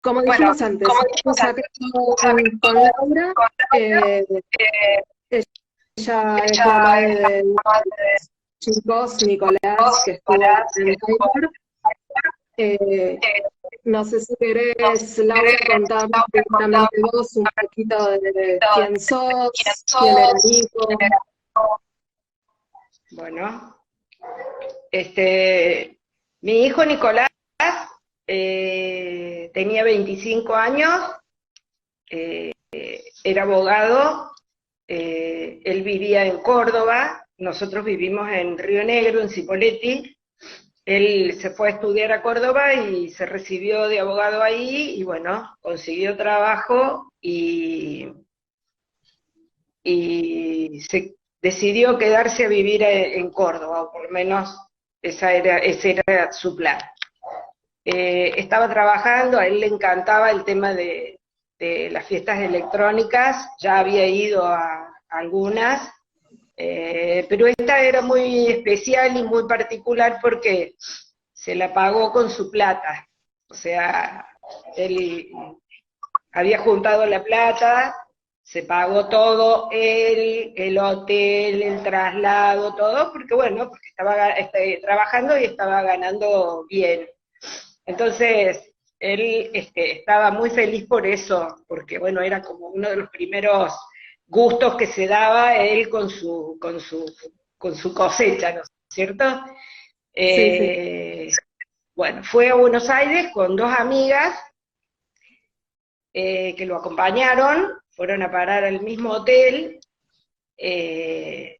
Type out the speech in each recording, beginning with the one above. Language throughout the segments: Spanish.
como Bueno, dijimos antes, como estamos dijimos acá antes, estamos acá con Laura. con Laura, eh, Ella es ella mamá es la de mamá de chicos, Nicolás, que dos, estuvo Nicolás, que en estuvo Taylor. Eh, en no sé si los querés, Laura, tres, contarnos Laura contaba directamente vos un poquito de quién quién sos, quién era sos, quién Nico. era. Bueno, mi hijo Nicolás tenía 25 años, era abogado, él vivía en Córdoba, nosotros vivimos en Río Negro, en Cipolletti. Él se fue a estudiar a Córdoba y se recibió de abogado ahí, y bueno, consiguió trabajo y se decidió quedarse a vivir en Córdoba, o por lo menos ese era su plan. Estaba trabajando, a él le encantaba el tema de las fiestas electrónicas, ya había ido a algunas, pero esta era muy especial y muy particular porque se la pagó con su plata. O sea, él había juntado la plata, se pagó todo, él, el hotel, el traslado, todo, porque bueno, porque estaba trabajando y estaba ganando bien. Entonces, él estaba muy feliz por eso, porque bueno, era como uno de los primeros gustos que se daba él con su cosecha, ¿no es cierto? Sí, sí. Eh, bueno, fue a Buenos Aires con dos amigas que lo acompañaron, fueron a parar al mismo hotel. eh,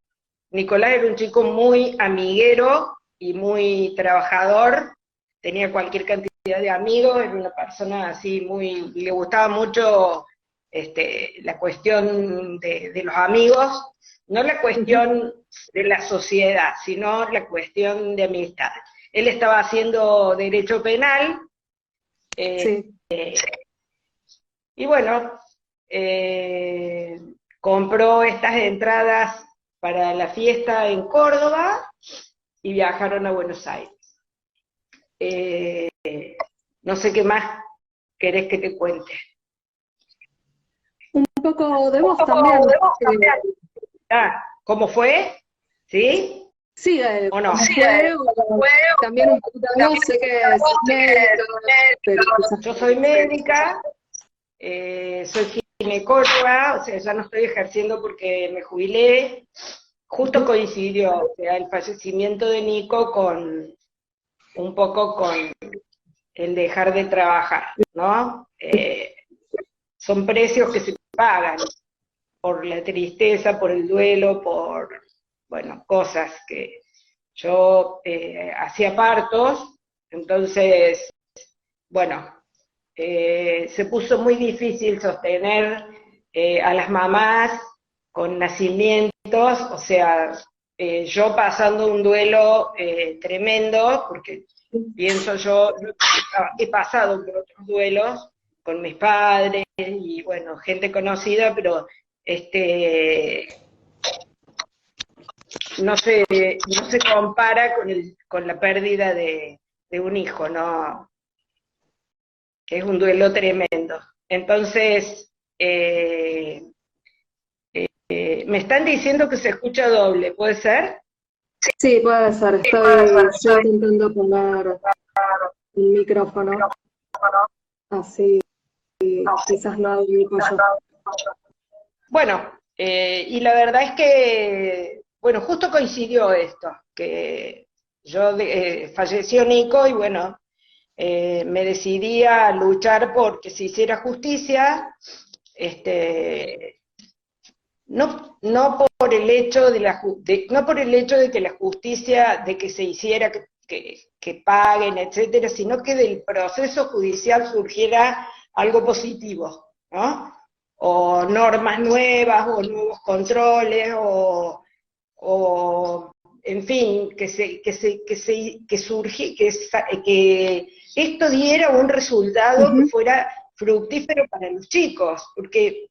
Nicolás era un chico muy amiguero y muy trabajador, tenía cualquier cantidad de amigos, era una persona así muy, le gustaba mucho la cuestión de los amigos, no la Ujú. cuestión de la sociedad, sino la cuestión de amistad. Él estaba haciendo derecho penal, eh, Sí. y bueno, eh, compró estas entradas para la fiesta en Córdoba y viajaron a Buenos Aires. Eh, no sé qué más querés que te cuente. Un poco de Un vos poco también. de vos también. Ah, ¿cómo fue? ¿Sí? Sí, ¿O no? cómo Sí, fue, o fue también un poquito de también vos, sé que sos médica, pero quizás yo soy médica, soy ginecóloga, o sea, ya no estoy ejerciendo porque me jubilé. Justo ujú, coincidió, o sea, el fallecimiento de Nico con un poco con el dejar de trabajar, ¿no? Son precios que se pagan por la tristeza, por el duelo, por, bueno, cosas que yo hacía partos, entonces, bueno, se puso muy difícil sostener a las mamás con nacimientos, o sea, yo pasando un duelo tremendo, porque pienso yo, he pasado por otros duelos con mis padres y bueno, gente conocida, pero este no se compara con la pérdida de un hijo, ¿no? Es un duelo tremendo. Entonces, me están diciendo que se escucha doble, ¿puede ser? sí, puede ser. Sí, puede ser, Estoy yo estoy intentando poner el micrófono, así quizás no digo yo. bueno, y la verdad es que, bueno, justo coincidió esto, que falleció Nico y bueno, me decidí a luchar porque se hiciera justicia, este, no por el hecho no por el hecho de que la justicia, de que se hiciera, que paguen, etcétera, sino que del proceso judicial surgiera algo positivo, ¿no? O normas nuevas, o nuevos controles, o en fin, que esto diera un resultado que Ujú. fuera fructífero para los chicos, porque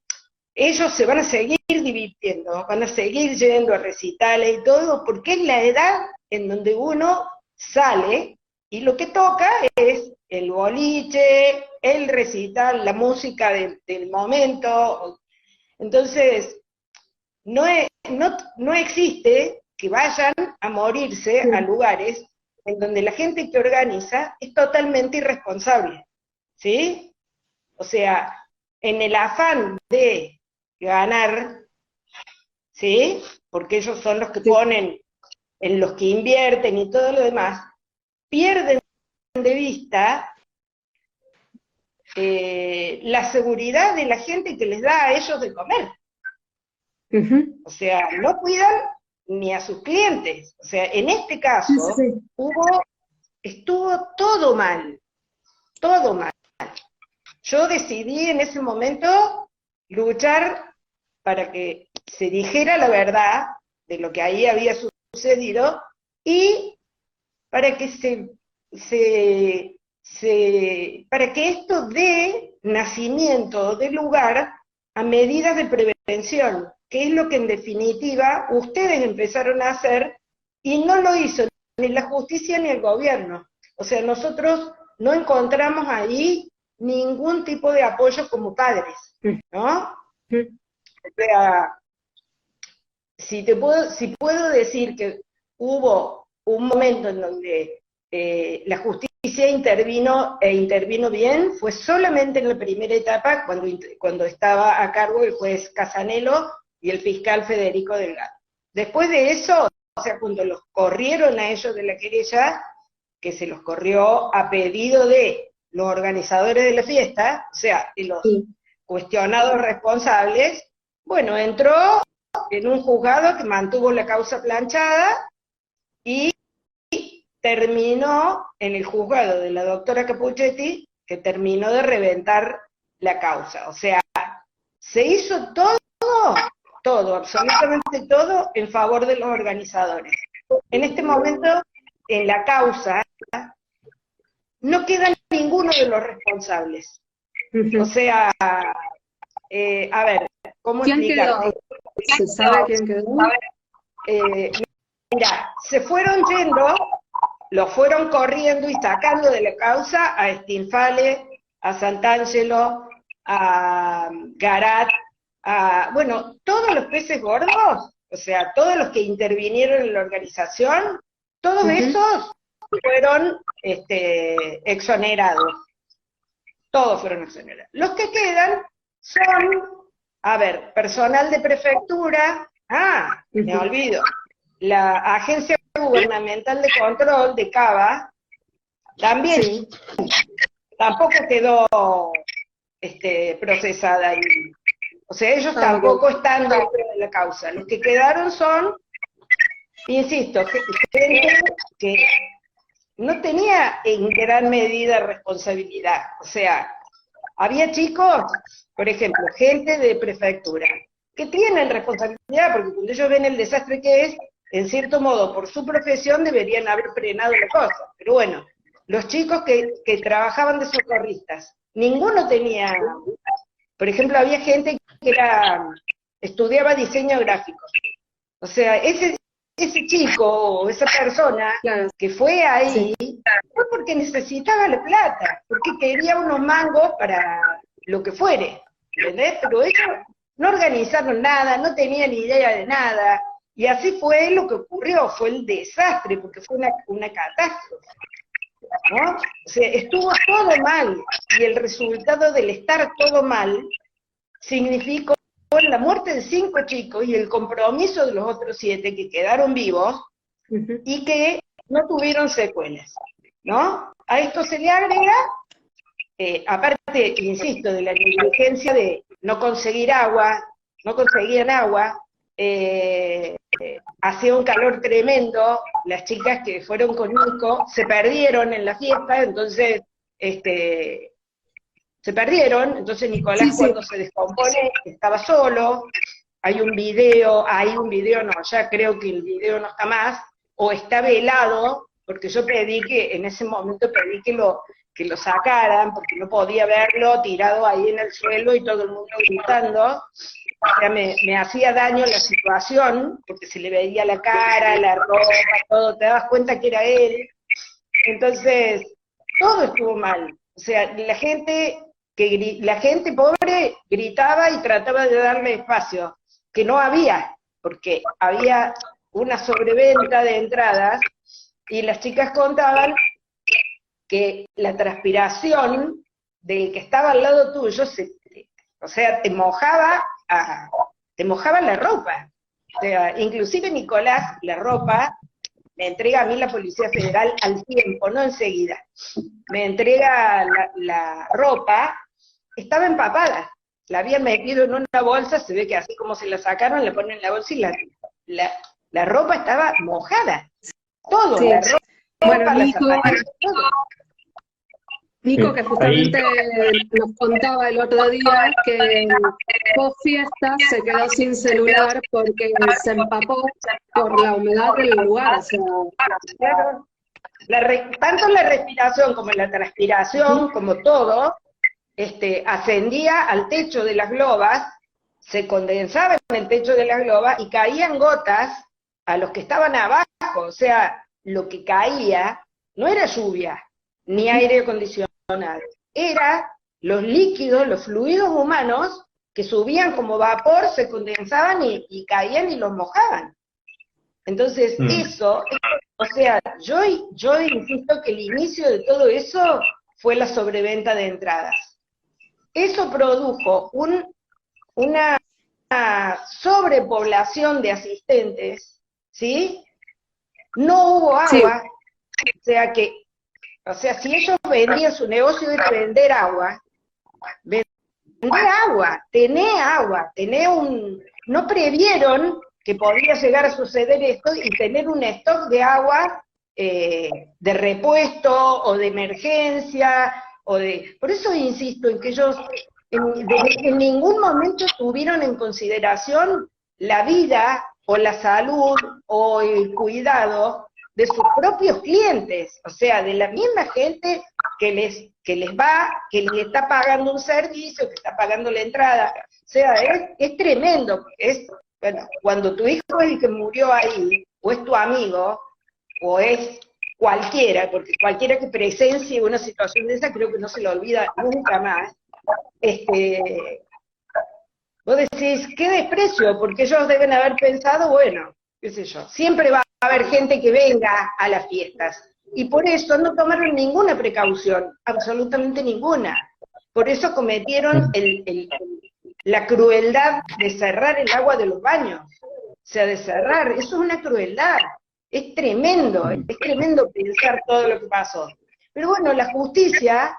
ellos se van a seguir divirtiendo, van a seguir yendo a recitales y todo, porque es la edad en donde uno sale y lo que toca es el boliche, el recital, la música del momento. Entonces, no existe que vayan a morirse a lugares en donde la gente que organiza es totalmente irresponsable, ¿sí? O sea, en el afán de ganar, ¿sí? Porque ellos son los que ponen, en los que invierten y todo lo demás, pierden de vista la seguridad de la gente que les da a ellos de comer. O sea, no cuidan ni a sus clientes. O sea, en este caso, estuvo todo mal, todo mal. Yo decidí en ese momento luchar para que se dijera la verdad de lo que ahí había sucedido y para que para que esto dé nacimiento, dé lugar a medidas de prevención, que es lo que en definitiva ustedes empezaron a hacer y no lo hizo ni la justicia ni el gobierno. O sea, nosotros no encontramos ahí ningún tipo de apoyo como padres, ¿no? O sea, si puedo decir que hubo un momento en donde la justicia intervino bien, fue solamente en la primera etapa, cuando estaba a cargo el juez Casanelo y el fiscal Federico Delgado. Después de eso, o sea, cuando los corrieron a ellos de la querella, que se los corrió a pedido de los organizadores de la fiesta, o sea, de los cuestionados responsables, bueno, entró en un juzgado que mantuvo la causa planchada y terminó en el juzgado de la doctora Capuchetti, que terminó de reventar la causa. O sea, se hizo todo, absolutamente todo, en favor de los organizadores. En este momento, en la causa, no queda ninguno de los responsables. O sea, a ver, ¿cómo explicar? ¿Se sabe quién quedó? Mira, se fueron yendo, los fueron corriendo y sacando de la causa a Stinfale, a Santangelo, a Garat, bueno, todos los peces gordos, o sea, todos los que intervinieron en la organización, todos esos fueron exonerados. Todos fueron exonerados. Los que quedan son, a ver, personal de prefectura, me olvido, la Agencia Gubernamental de Control de Cava, también, tampoco quedó procesada ahí. O sea, ellos tampoco están dentro de la causa. Los que quedaron son, insisto, gente que no tenía en gran medida responsabilidad. O sea, había chicos, por ejemplo, gente de prefectura, que tienen responsabilidad, porque cuando ellos ven el desastre que es, en cierto modo, por su profesión, deberían haber frenado la cosa. Pero bueno, los chicos que trabajaban de socorristas, ninguno tenía, por ejemplo, había gente que estudiaba diseño gráfico. O sea, ese chico o esa persona que fue ahí, fue porque necesitaba la plata, porque quería unos mangos para lo que fuere, ¿entendés? Pero ellos no organizaron nada, no tenían idea de nada, y así fue lo que ocurrió, fue el desastre, porque fue una catástrofe, ¿no? O sea, estuvo todo mal, y el resultado del estar todo mal significó la muerte de 5 chicos y el compromiso de los otros 7 que quedaron vivos y que no tuvieron secuelas, ¿no? A esto se le agrega, aparte, insisto, de la negligencia de no conseguir agua, no conseguían agua, hacía un calor tremendo, las chicas que fueron con Nico se perdieron en la fiesta, entonces, se perdieron, entonces Nicolás cuando se descompone estaba solo, hay un video no, ya creo que el video no está más, o está velado, porque yo pedí que, en ese momento pedí que lo sacaran, porque no podía verlo tirado ahí en el suelo y todo el mundo gritando, o sea, me hacía daño la situación, porque se le veía la cara, la ropa, todo, te dabas cuenta que era él, entonces todo estuvo mal. O sea, la gente pobre gritaba y trataba de darle espacio, que no había, porque había una sobreventa de entradas, y las chicas contaban que la transpiración del que estaba al lado tuyo, o sea, te mojaba la ropa. O sea, inclusive Nicolás, la ropa, me entrega a mí la Policía Federal al tiempo, no enseguida. Me entrega la ropa, estaba empapada, la habían metido en una bolsa, se ve que así como se la sacaron, la ponen en la bolsa y la ropa estaba mojada. Todo, Sí. la ropa, Bueno, las zapatillas, todo. Nico, que justamente nos contaba el otro día que post fiesta se quedó sin celular porque se empapó por la humedad del lugar. O sea, Claro. Tanto la respiración como la transpiración, como todo, ascendía al techo de las globas, se condensaba en el techo de las globas y caían gotas a los que estaban abajo. O sea, lo que caía no era lluvia, ni aire acondicionado, era los líquidos, los fluidos humanos que subían como vapor, se condensaban y caían y los mojaban. Entonces, eso, o sea, yo insisto que el inicio de todo eso fue la sobreventa de entradas. Eso produjo una sobrepoblación de asistentes, ¿sí? No hubo agua, sí. O sea, si ellos vendían, su negocio era vender agua, no previeron que podía llegar a suceder esto y tener un stock de agua de repuesto o de emergencia, por eso insisto en que ellos en ningún momento tuvieron en consideración la vida o la salud o el cuidado de sus propios clientes, o sea, de la misma gente que les está pagando un servicio, que está pagando la entrada. O sea, es tremendo, bueno, cuando tu hijo es el que murió ahí, o es tu amigo, o es cualquiera, porque cualquiera que presencie una situación de esa creo que no se lo olvida nunca más, vos decís, qué desprecio, porque ellos deben haber pensado, bueno, qué sé yo, siempre va a haber gente que venga a las fiestas, y por eso no tomaron ninguna precaución, absolutamente ninguna. Por eso cometieron la crueldad de cerrar el agua de los baños, o sea, de cerrar, eso es una crueldad, es tremendo pensar todo lo que pasó. Pero bueno, la justicia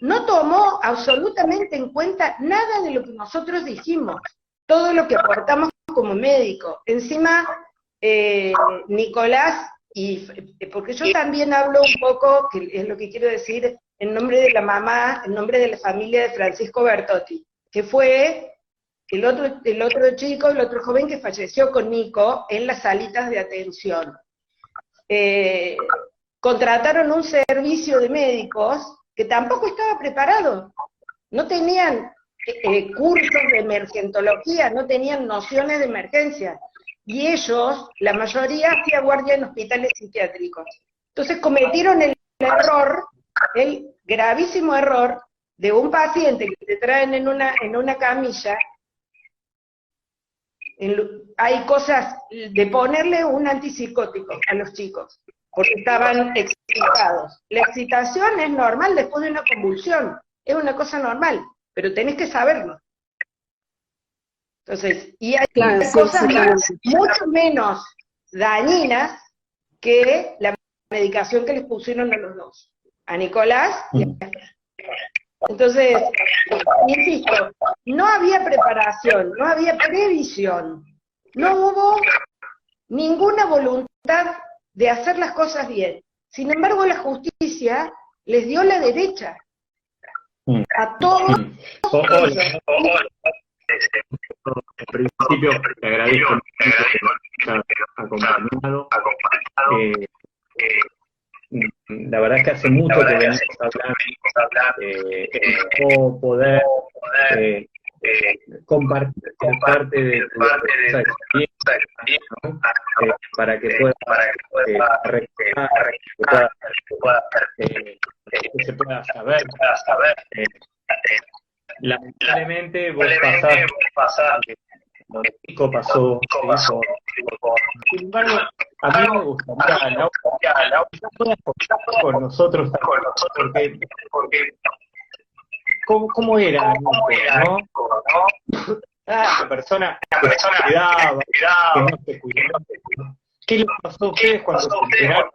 no tomó absolutamente en cuenta nada de lo que nosotros dijimos, todo lo que aportamos como médico. Encima, Nicolás, porque yo también hablo un poco, que es lo que quiero decir, en nombre de la mamá, en nombre de la familia de Francisco Bertotti, que fue el otro chico, el otro joven que falleció con Nico en las salitas de atención. Contrataron un servicio de médicos que tampoco estaba preparado, no tenían cursos de emergentología, no tenían nociones de emergencia, y ellos, la mayoría, hacía guardia en hospitales psiquiátricos. Entonces cometieron el gravísimo error de un paciente que te traen en una camilla, hay cosas de ponerle un antipsicótico a los chicos, porque estaban excitados. La excitación es normal después de una convulsión, es una cosa normal, pero tenés que saberlo. Entonces, y hay cosas mucho menos dañinas que la medicación que les pusieron a los dos, a Nicolás y a Fran. Entonces, insisto, no había preparación, no había previsión, no hubo ninguna voluntad de hacer las cosas bien. Sin embargo, la justicia les dio la derecha a todos. En principio, te agradezco que nos hayas acompañado. La verdad es que hace mucho que venimos a hablar de cómo poder compartir parte de esa experiencia, ¿no? Para que pueda recordar, que se pueda saber. Lamentablemente vos pasás lo que Nico pasó, sin embargo, a mí me gustaría, Laura, que puedas contar con nosotros, porque ¿cómo era Nico, no? La persona que se cuidaba, que no se cuidaba. ¿Qué le pasó a ustedes cuando se enteraron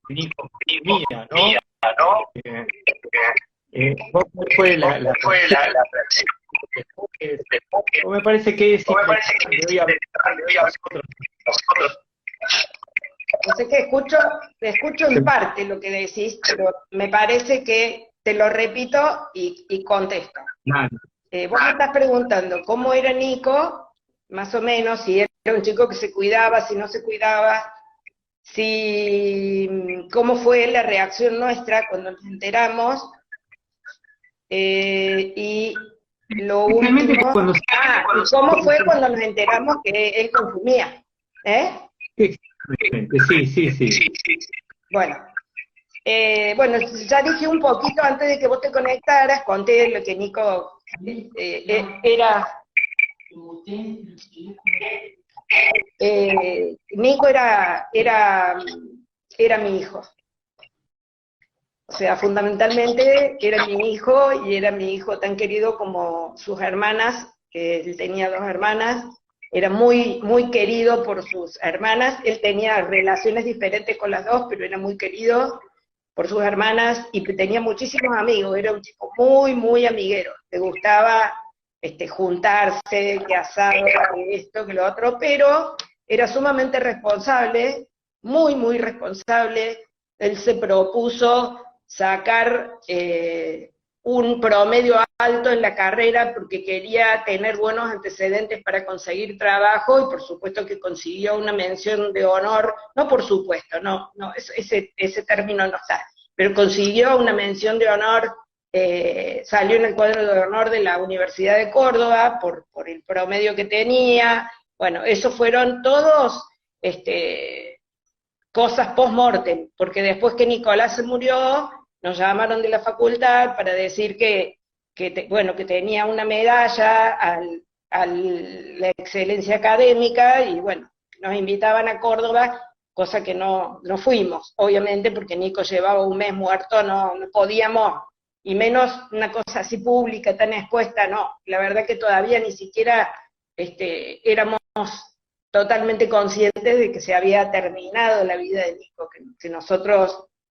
que Nico mía, no? ¿Cuál fue la reacción? Me parece que es importante nosotros. No sé qué, te escucho en parte lo que decís, pero me parece que te lo repito y contesto. Vos me estás preguntando cómo era Nico, más o menos, si era un chico que se cuidaba, si no se cuidaba, cómo fue la reacción nuestra cuando nos enteramos, y lo último, y cómo fue cuando nos enteramos que él consumía, Sí. Bueno, ya dije un poquito antes de que vos te conectaras, conté lo que Nico era. Nico era mi hijo. O sea, fundamentalmente era mi hijo, y era mi hijo tan querido como sus hermanas, que él tenía 2 hermanas, era muy, muy querido por sus hermanas, él tenía relaciones diferentes con las 2, pero era muy querido por sus hermanas, y tenía muchísimos amigos, era un chico muy, muy amiguero, le gustaba juntarse, que asado, que esto, que lo otro, pero era sumamente responsable, muy, muy responsable. Él se propuso sacar un promedio alto en la carrera porque quería tener buenos antecedentes para conseguir trabajo, y por supuesto que consiguió una mención de honor, no por supuesto, no, ese término no está, pero consiguió una mención de honor, salió en el cuadro de honor de la Universidad de Córdoba por el promedio que tenía. Bueno, esos fueron todos cosas post-mortem, porque después que Nicolás se murió, nos llamaron de la facultad para decir que tenía una medalla a la excelencia académica, y bueno, nos invitaban a Córdoba, cosa que no fuimos, obviamente, porque Nico llevaba un mes muerto, no podíamos, y menos una cosa así pública, tan expuesta, no. La verdad que todavía ni siquiera éramos totalmente conscientes de que se había terminado la vida de Nico,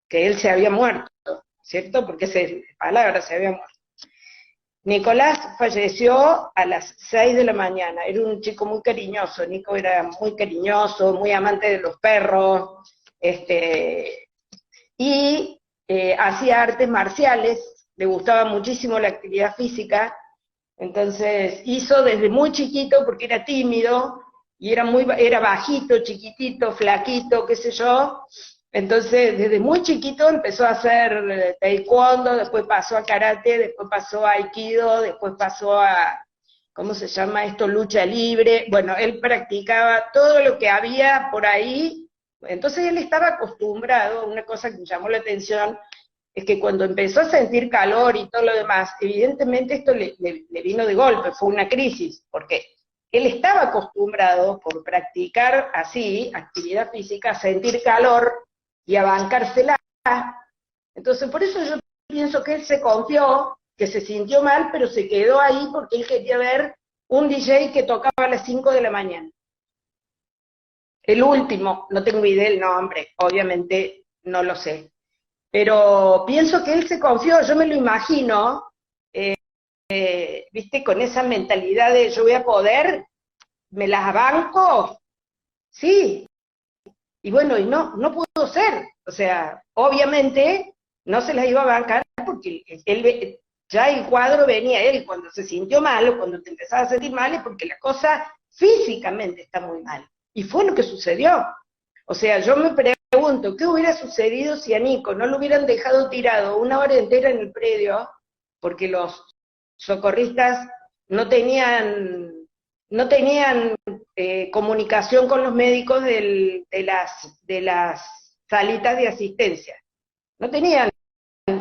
que él se había muerto, ¿cierto? Porque esa es la palabra, se había muerto. Nicolás falleció a las 6 de la mañana, era un chico muy cariñoso, Nico era muy cariñoso, muy amante de los perros, y hacía artes marciales, le gustaba muchísimo la actividad física, entonces hizo desde muy chiquito, porque era tímido, y era bajito, chiquitito, flaquito, qué sé yo, entonces desde muy chiquito empezó a hacer taekwondo, después pasó a karate, después pasó a aikido, después pasó a, ¿cómo se llama esto?, lucha libre. Bueno, él practicaba todo lo que había por ahí, entonces él estaba acostumbrado. Una cosa que me llamó la atención es que cuando empezó a sentir calor y todo lo demás, evidentemente esto le vino de golpe, fue una crisis, porque él estaba acostumbrado, por practicar así, actividad física, a sentir calor y a bancársela. Entonces, por eso yo pienso que él se confió, que se sintió mal, pero se quedó ahí porque él quería ver un DJ que tocaba a las 5 de la mañana. El último, no tengo idea del nombre, obviamente no lo sé. Pero pienso que él se confió, yo me lo imagino, viste, con esa mentalidad de yo voy a poder, me las banco, sí. Y bueno, y no pudo ser. O sea, obviamente no se las iba a bancar porque él, ya el cuadro venía él, cuando se sintió mal o cuando te empezaba a sentir mal es porque la cosa físicamente está muy mal. Y fue lo que sucedió. O sea, yo me pregunto, ¿qué hubiera sucedido si a Nico no lo hubieran dejado tirado 1 hora entera en el predio? Porque los socorristas no tenían, no tenían comunicación con los médicos de las salitas de asistencia. No tenían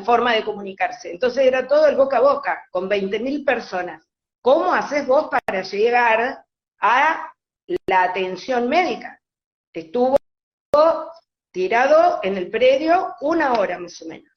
forma de comunicarse. Entonces era todo el boca a boca, con 20.000 personas. ¿Cómo haces vos para llegar a la atención médica? Estuvo tirado en el predio 1 hora más o menos,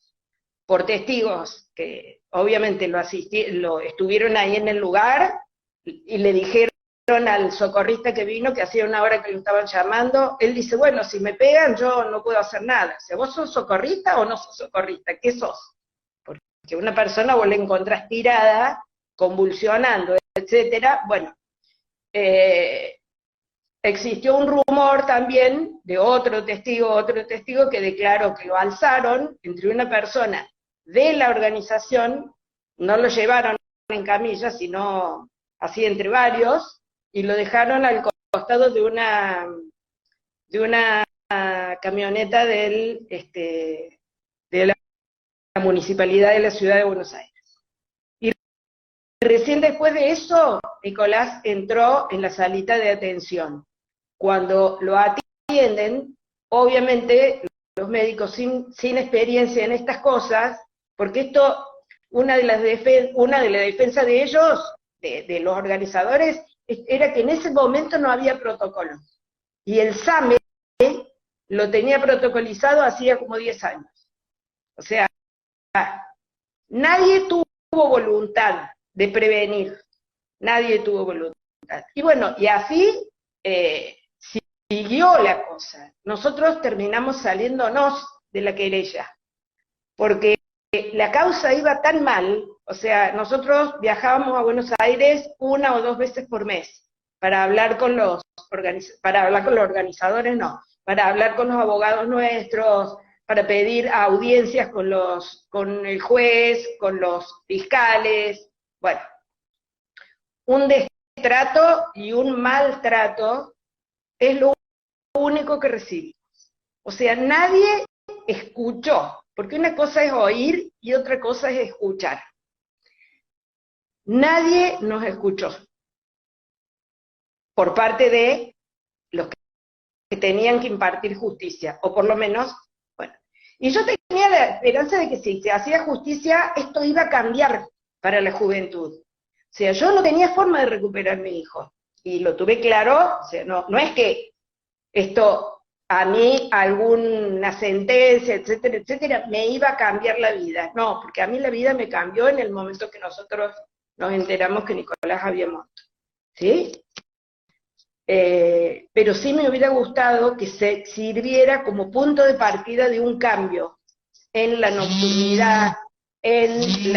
por testigos que obviamente lo estuvieron ahí en el lugar y le dijeron al socorrista que vino, que hacía 1 hora que lo estaban llamando. Él dice, bueno, si me pegan yo no puedo hacer nada. O sea, ¿vos sos socorrista o no sos socorrista? ¿Qué sos? Porque una persona vos la encontrás tirada, convulsionando, etcétera. Bueno, existió un rumor también de otro testigo que declaró que lo alzaron entre una persona de la organización, no lo llevaron en camilla, sino así entre varios, y lo dejaron al costado de una camioneta de la Municipalidad de la Ciudad de Buenos Aires. Y recién después de eso, Nicolás entró en la salita de atención. Cuando lo atienden, obviamente los médicos sin experiencia en estas cosas, porque esto, una de las defensas de ellos, de los organizadores, era que en ese momento no había protocolo. Y el SAME lo tenía protocolizado hacía como 10 años. O sea, nadie tuvo voluntad de prevenir, nadie tuvo voluntad. Y bueno, y así siguió la cosa. Nosotros terminamos saliéndonos de la querella, porque la causa iba tan mal. O sea, nosotros viajábamos a Buenos Aires 1 o 2 veces por mes para hablar con los organizadores, no, para hablar con los abogados nuestros, para pedir audiencias con el juez, con los fiscales. Bueno, un destrato y un maltrato es lo único que recibimos. O sea, nadie escuchó, porque una cosa es oír y otra cosa es escuchar. Nadie nos escuchó por parte de los que tenían que impartir justicia, o por lo menos, bueno. Y yo tenía la esperanza de que si se hacía justicia, esto iba a cambiar para la juventud. O sea, yo no tenía forma de recuperar a mi hijo, y lo tuve claro. O sea, no es que esto, a mí, alguna sentencia, etcétera, etcétera, me iba a cambiar la vida. No, porque a mí la vida me cambió en el momento que nosotros nos enteramos que Nicolás había muerto, ¿sí? Pero sí me hubiera gustado que se sirviera como punto de partida de un cambio en la nocturnidad, en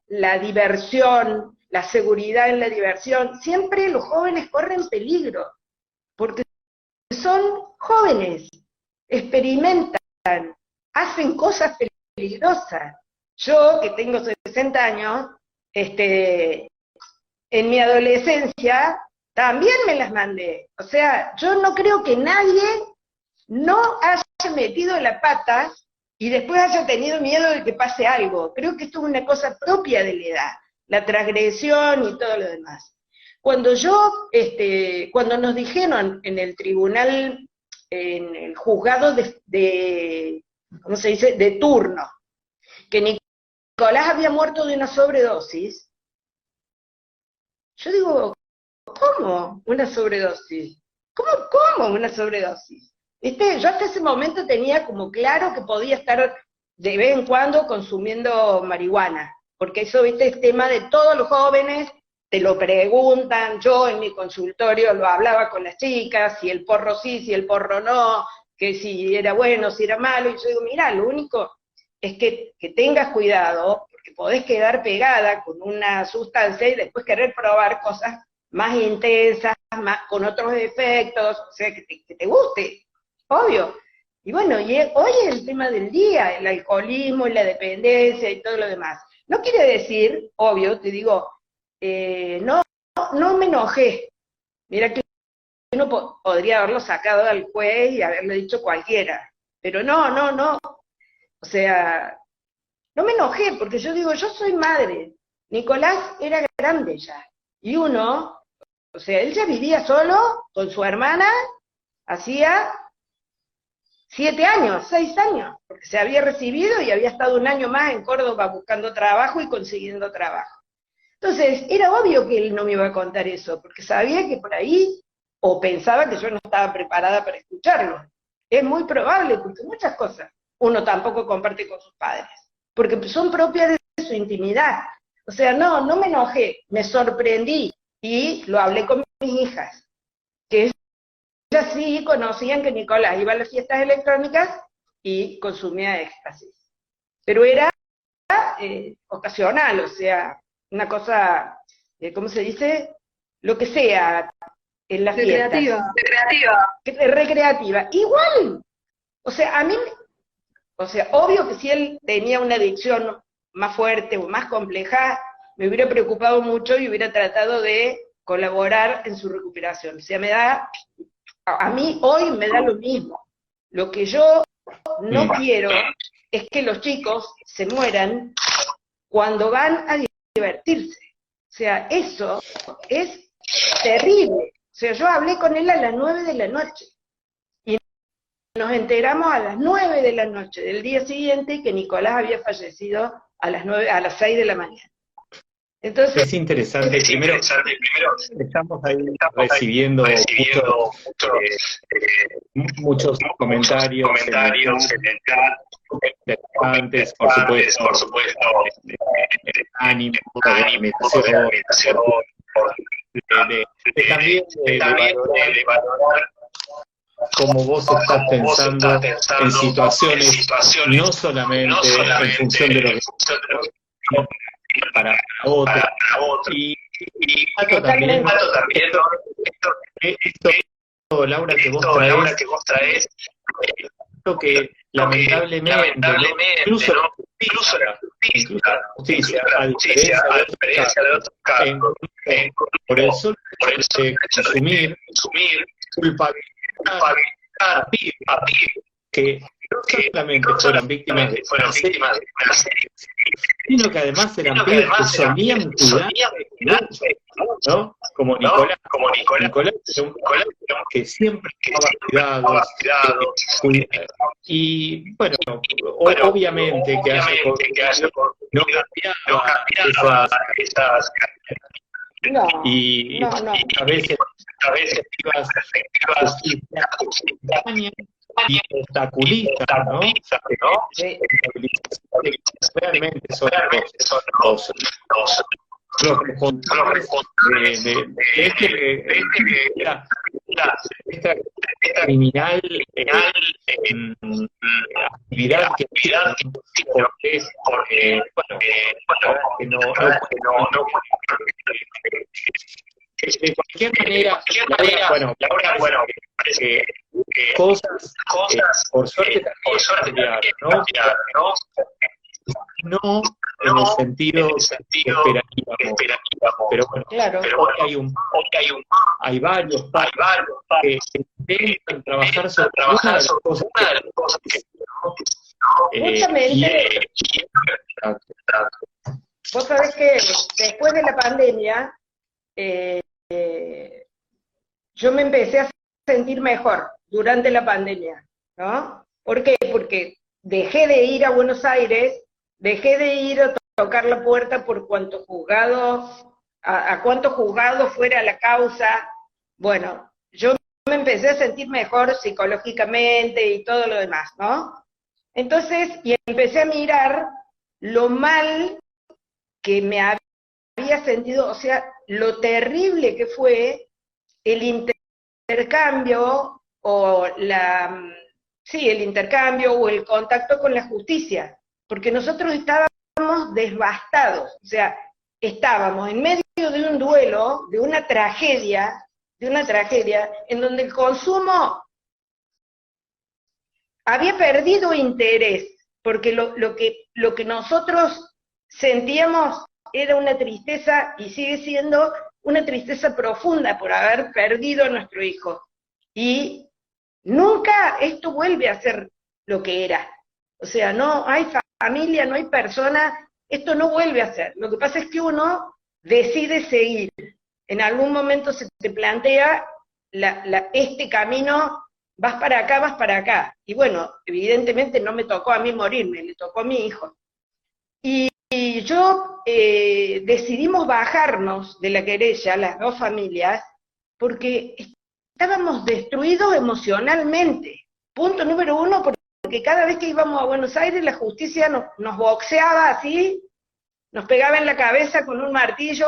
la diversión, la seguridad en la diversión. Siempre los jóvenes corren peligro, porque son jóvenes, experimentan, hacen cosas peligrosas. Yo, que tengo 60 años, en mi adolescencia también me las mandé. O sea, yo no creo que nadie no haya metido la pata y después haya tenido miedo de que pase algo. Creo que esto es una cosa propia de la edad, la transgresión y todo lo demás. Cuando nos dijeron en el tribunal, en el juzgado ¿cómo se dice?, de turno, que Nicolás había muerto de una sobredosis, yo digo, ¿cómo una sobredosis? ¿Cómo una sobredosis? Yo hasta ese momento tenía como claro que podía estar de vez en cuando consumiendo marihuana, porque eso, viste, es tema de todos los jóvenes, te lo preguntan. Yo en mi consultorio lo hablaba con las chicas, si el porro sí, si el porro no, que si era bueno, si era malo, y yo digo, mira, lo único es que tengas cuidado, porque podés quedar pegada con una sustancia y después querer probar cosas más intensas, con otros efectos, o sea, que te guste, obvio. Y bueno, y hoy es el tema del día, el alcoholismo y la dependencia y todo lo demás. No quiere decir, obvio, te digo, no me enojé. Mira que uno podría haberlo sacado al juez y haberle dicho cualquiera, pero no. O sea, no me enojé, porque yo digo, yo soy madre, Nicolás era grande ya, y uno, o sea, él ya vivía solo con su hermana, hacía 7 años, 6 años, porque se había recibido y había estado un año más en Córdoba buscando trabajo y consiguiendo trabajo. Entonces, era obvio que él no me iba a contar eso, porque sabía que por ahí, o pensaba que yo no estaba preparada para escucharlo. Es muy probable, porque muchas cosas uno tampoco comparte con sus padres, porque son propias de su intimidad. O sea, no me enojé, me sorprendí, y lo hablé con mis hijas, que ellas sí conocían que Nicolás iba a las fiestas electrónicas y consumía éxtasis. Pero era ocasional, o sea, una cosa, ¿cómo se dice? Lo que sea, en las fiestas. Recreativa. Igual, o sea, a mí, o sea, obvio que si él tenía una adicción más fuerte o más compleja, me hubiera preocupado mucho y hubiera tratado de colaborar en su recuperación. O sea, a mí hoy me da lo mismo. Lo que yo no quiero es que los chicos se mueran cuando van a divertirse. O sea, eso es terrible. O sea, yo hablé con él a las 9 de la noche y nos enteramos a las 9 de la noche del día siguiente que Nicolás había fallecido a las 6 de la mañana. Entonces, es interesante. Primero, estamos ahí recibiendo muchos comentarios en el chat, antes, por supuesto, ánimo, meditación, también de valorar cómo vos estás pensando en situaciones, no solamente en función de lo que para otros, y también esto, Laura, que vos traes, esto que lamentablemente, incluso la justicia, a diferencia de otros casos, por el solo hecho de consumir, culpabilizar a pibes que no solamente fueran víctimas de una serie, sino que además eran pibes que solían cuidar, ¿no? Como Nicolás era un que siempre estaba cuidado, y bueno, obviamente que no cambiaba esas y a veces y obstaculiza, ¿no? Realmente son los responsables de esta criminal actividad que de cualquier manera, bueno, cosas por suerte también, ¿no? No en el sentido que esperaríamos, pero bueno, claro. hoy hay varios que intentan trabajar sobre una de las cosas Justamente, vos sabés que después de la pandemia, yo me empecé a sentir mejor durante la pandemia, ¿no? ¿Por qué? Porque dejé de ir a Buenos Aires, dejé de ir a tocar la puerta por cuanto juzgado, a cuánto juzgado fuera la causa. Bueno, yo me empecé a sentir mejor psicológicamente y todo lo demás, ¿no? Entonces, y empecé a mirar lo mal que me había sentido, o sea, lo terrible que fue el intercambio o el intercambio o el contacto con la justicia, porque nosotros estábamos devastados, o sea, estábamos en medio de un duelo, de una tragedia, en donde el consumo había perdido interés, porque lo que nosotros sentíamos era una tristeza, y sigue siendo una tristeza profunda por haber perdido a nuestro hijo. Y nunca esto vuelve a ser lo que era. O sea, no hay familia, no hay persona esto no vuelve a ser. Lo que pasa es que uno decide seguir. En algún momento se te plantea este camino, vas para acá, vas para acá. Y bueno, evidentemente no me tocó a mí morirme, le tocó a mi hijo. Y yo decidimos bajarnos de la querella, las dos familias, porque estábamos destruidos emocionalmente. Punto número uno, porque cada vez que íbamos a Buenos Aires la justicia nos boxeaba así, nos pegaba en la cabeza con un martillo,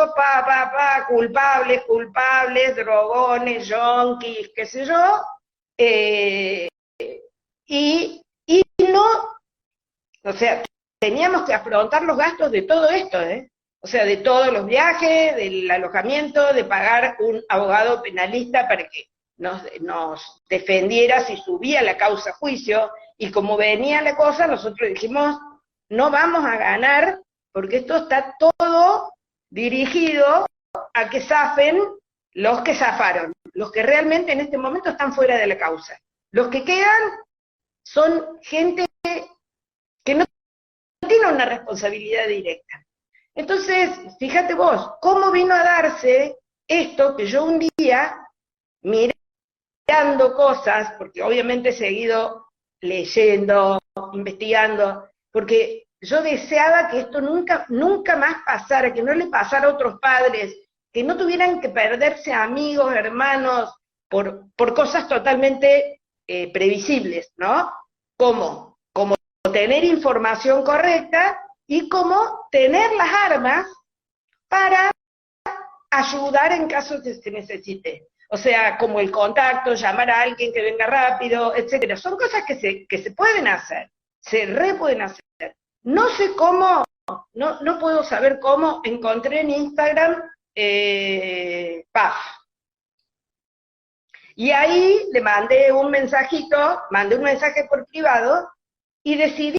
culpables, culpables, drogones, yonkis, qué sé yo, y no, o sea, teníamos que afrontar los gastos de todo esto, o sea, de todos los viajes, del alojamiento, de pagar un abogado penalista para que nos defendiera si subía la causa a juicio, y como venía la cosa, nosotros dijimos, no vamos a ganar, porque esto está todo dirigido a que zafen los que zafaron, los que realmente en este momento están fuera de la causa. Los que quedan son gente que no tiene una responsabilidad directa. Entonces, fíjate vos, cómo vino a darse esto que yo un día, mirando cosas, porque obviamente he seguido leyendo, investigando, porque yo deseaba que esto nunca más pasara, que no le pasara a otros padres, que no tuvieran que perderse amigos, hermanos, por cosas totalmente previsibles, ¿no? Como tener información correcta y como tener las armas para ayudar en caso de que se necesite. O sea, como el contacto, llamar a alguien que venga rápido, etcétera. Son cosas que se pueden hacer, se pueden hacer. No sé cómo, no puedo saber cómo encontré en Instagram PAF. Y ahí le mandé un mensaje por privado, y decidí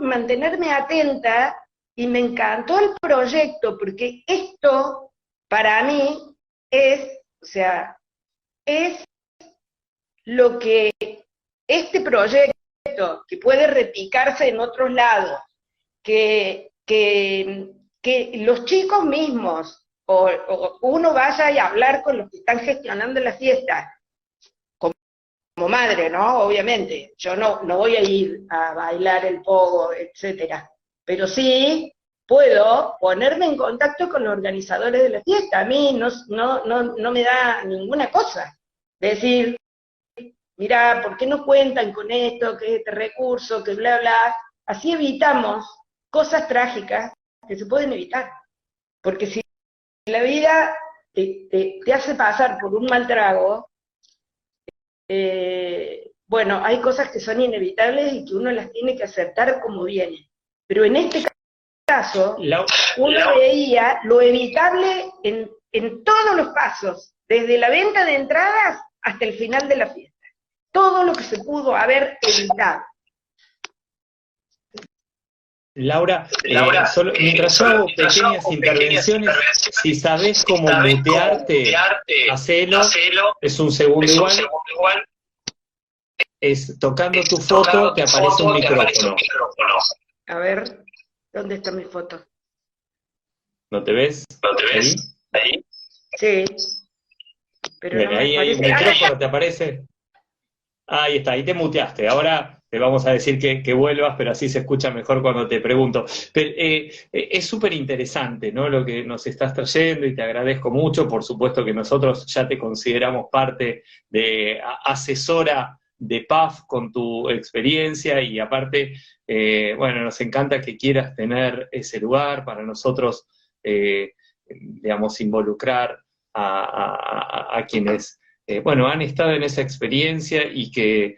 mantenerme atenta, y me encantó el proyecto, porque esto, para mí, es lo que este proyecto, que puede replicarse en otros lados, que los chicos mismos, o uno vaya y hablar con los que están gestionando la fiesta, como madre, ¿no? Obviamente, yo no voy a ir a bailar el pogo, etcétera, pero sí puedo ponerme en contacto con los organizadores de la fiesta. A mí no me da ninguna cosa decir, mirá, ¿por qué no cuentan con esto, que este recurso, que bla, bla? Así evitamos cosas trágicas que se pueden evitar. Porque si la vida te hace pasar por un mal trago, bueno, hay cosas que son inevitables y que uno las tiene que aceptar como vienen. Pero en este caso, uno veía lo evitable en todos los pasos, desde la venta de entradas hasta el final de la fiesta. Todo lo que se pudo haber evitado. Laura, mientras yo hago pequeñas intervenciones, si sabés cómo mutearte, hacelo, es un segundo igual, es tocando tu foto, te aparece un micrófono. A ver, ¿dónde está mi foto? ¿No te ves? ¿Ahí? Sí. Pero bien, no ahí hay un micrófono, ¿te aparece? Ahí está, ahí te muteaste. Ahora te vamos a decir que vuelvas, pero así se escucha mejor cuando te pregunto. Pero, es súper interesante, ¿no?, lo que nos estás trayendo, y te agradezco mucho. Por supuesto que nosotros ya te consideramos parte de asesora de PAF con tu experiencia, y aparte, bueno, nos encanta que quieras tener ese lugar para nosotros, digamos, involucrar a quienes, bueno, han estado en esa experiencia y que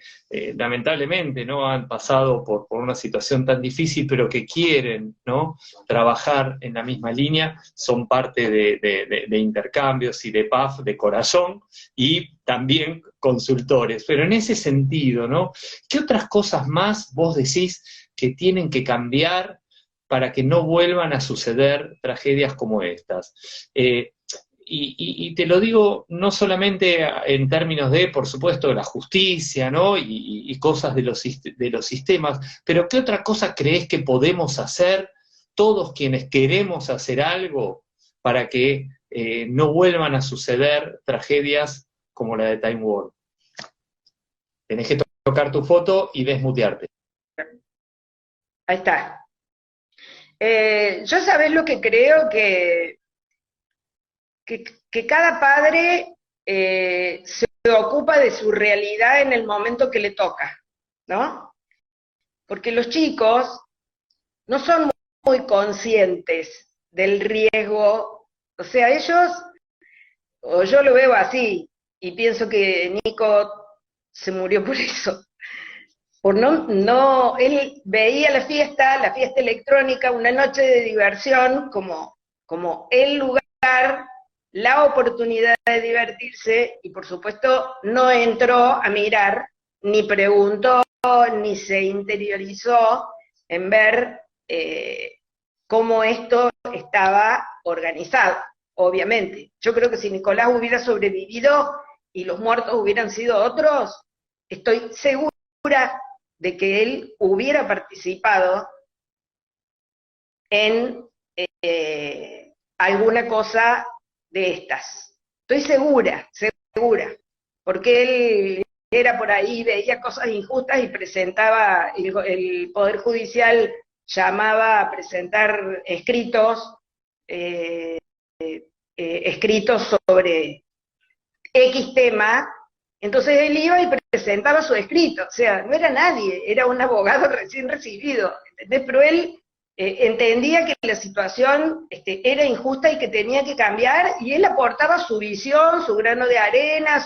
lamentablemente no han pasado por una situación tan difícil, pero que quieren, ¿no?, trabajar en la misma línea. Son parte de intercambios y de PAF de corazón, y también consultores. Pero en ese sentido, ¿no?, ¿qué otras cosas más vos decís que tienen que cambiar para que no vuelvan a suceder tragedias como estas? Y te lo digo no solamente en términos de, por supuesto, la justicia, ¿no?, y cosas de los sistemas, pero ¿qué otra cosa crees que podemos hacer todos quienes queremos hacer algo para que no vuelvan a suceder tragedias como la de Time War. Tenés que tocar tu foto y desmutearte. Ahí está. Yo sabés lo que creo que cada padre se ocupa de su realidad en el momento que le toca, ¿no? Porque los chicos no son muy conscientes del riesgo, o sea, ellos, o yo lo veo así, y pienso que Nico se murió por eso. Él veía la fiesta electrónica, una noche de diversión, como el lugar, la oportunidad de divertirse, y por supuesto no entró a mirar, ni preguntó, ni se interiorizó en ver cómo esto estaba organizado, obviamente. Yo creo que si Nicolás hubiera sobrevivido y los muertos hubieran sido otros, estoy segura de que él hubiera participado en alguna cosa de estas. Estoy segura, porque él era por ahí, veía cosas injustas y presentaba, el Poder Judicial llamaba a presentar escritos sobre X tema. Entonces él iba y presentaba su escrito, o sea, no era nadie, era un abogado recién recibido, ¿entendés? Pero él entendía que la situación era injusta y que tenía que cambiar, y él aportaba su visión, su grano de arena,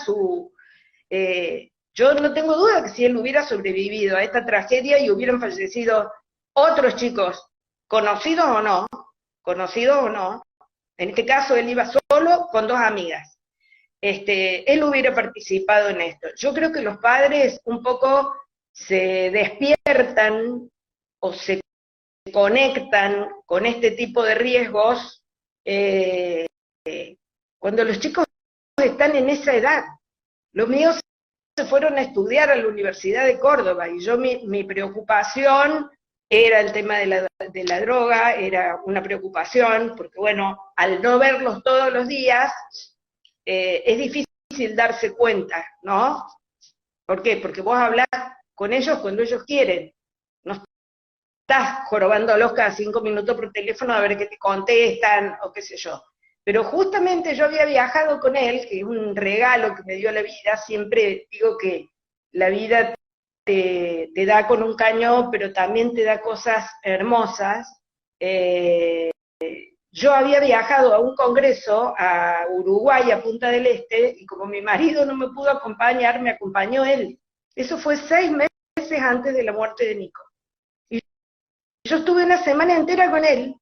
yo no tengo duda que si él hubiera sobrevivido a esta tragedia y hubieran fallecido otros chicos, conocidos o no, en este caso él iba solo con dos amigas, él hubiera participado en esto. Yo creo que los padres un poco se despiertan o se conectan con este tipo de riesgos cuando los chicos están en esa edad. Los míos se fueron a estudiar a la Universidad de Córdoba, y yo mi preocupación era el tema de la droga, era una preocupación, porque bueno, al no verlos todos los días, es difícil darse cuenta, ¿no? ¿Por qué? Porque vos hablás con ellos cuando ellos quieren, no estás jorobándolos cada 5 minutos por teléfono a ver qué te contestan, o qué sé yo. Pero justamente yo había viajado con él, que es un regalo que me dio la vida. Siempre digo que la vida te da con un cañón, pero también te da cosas hermosas. Yo había viajado a un congreso a Uruguay, a Punta del Este, y como mi marido no me pudo acompañar, me acompañó él. Eso fue 6 meses antes de la muerte de Nico. Y yo estuve una semana entera con él,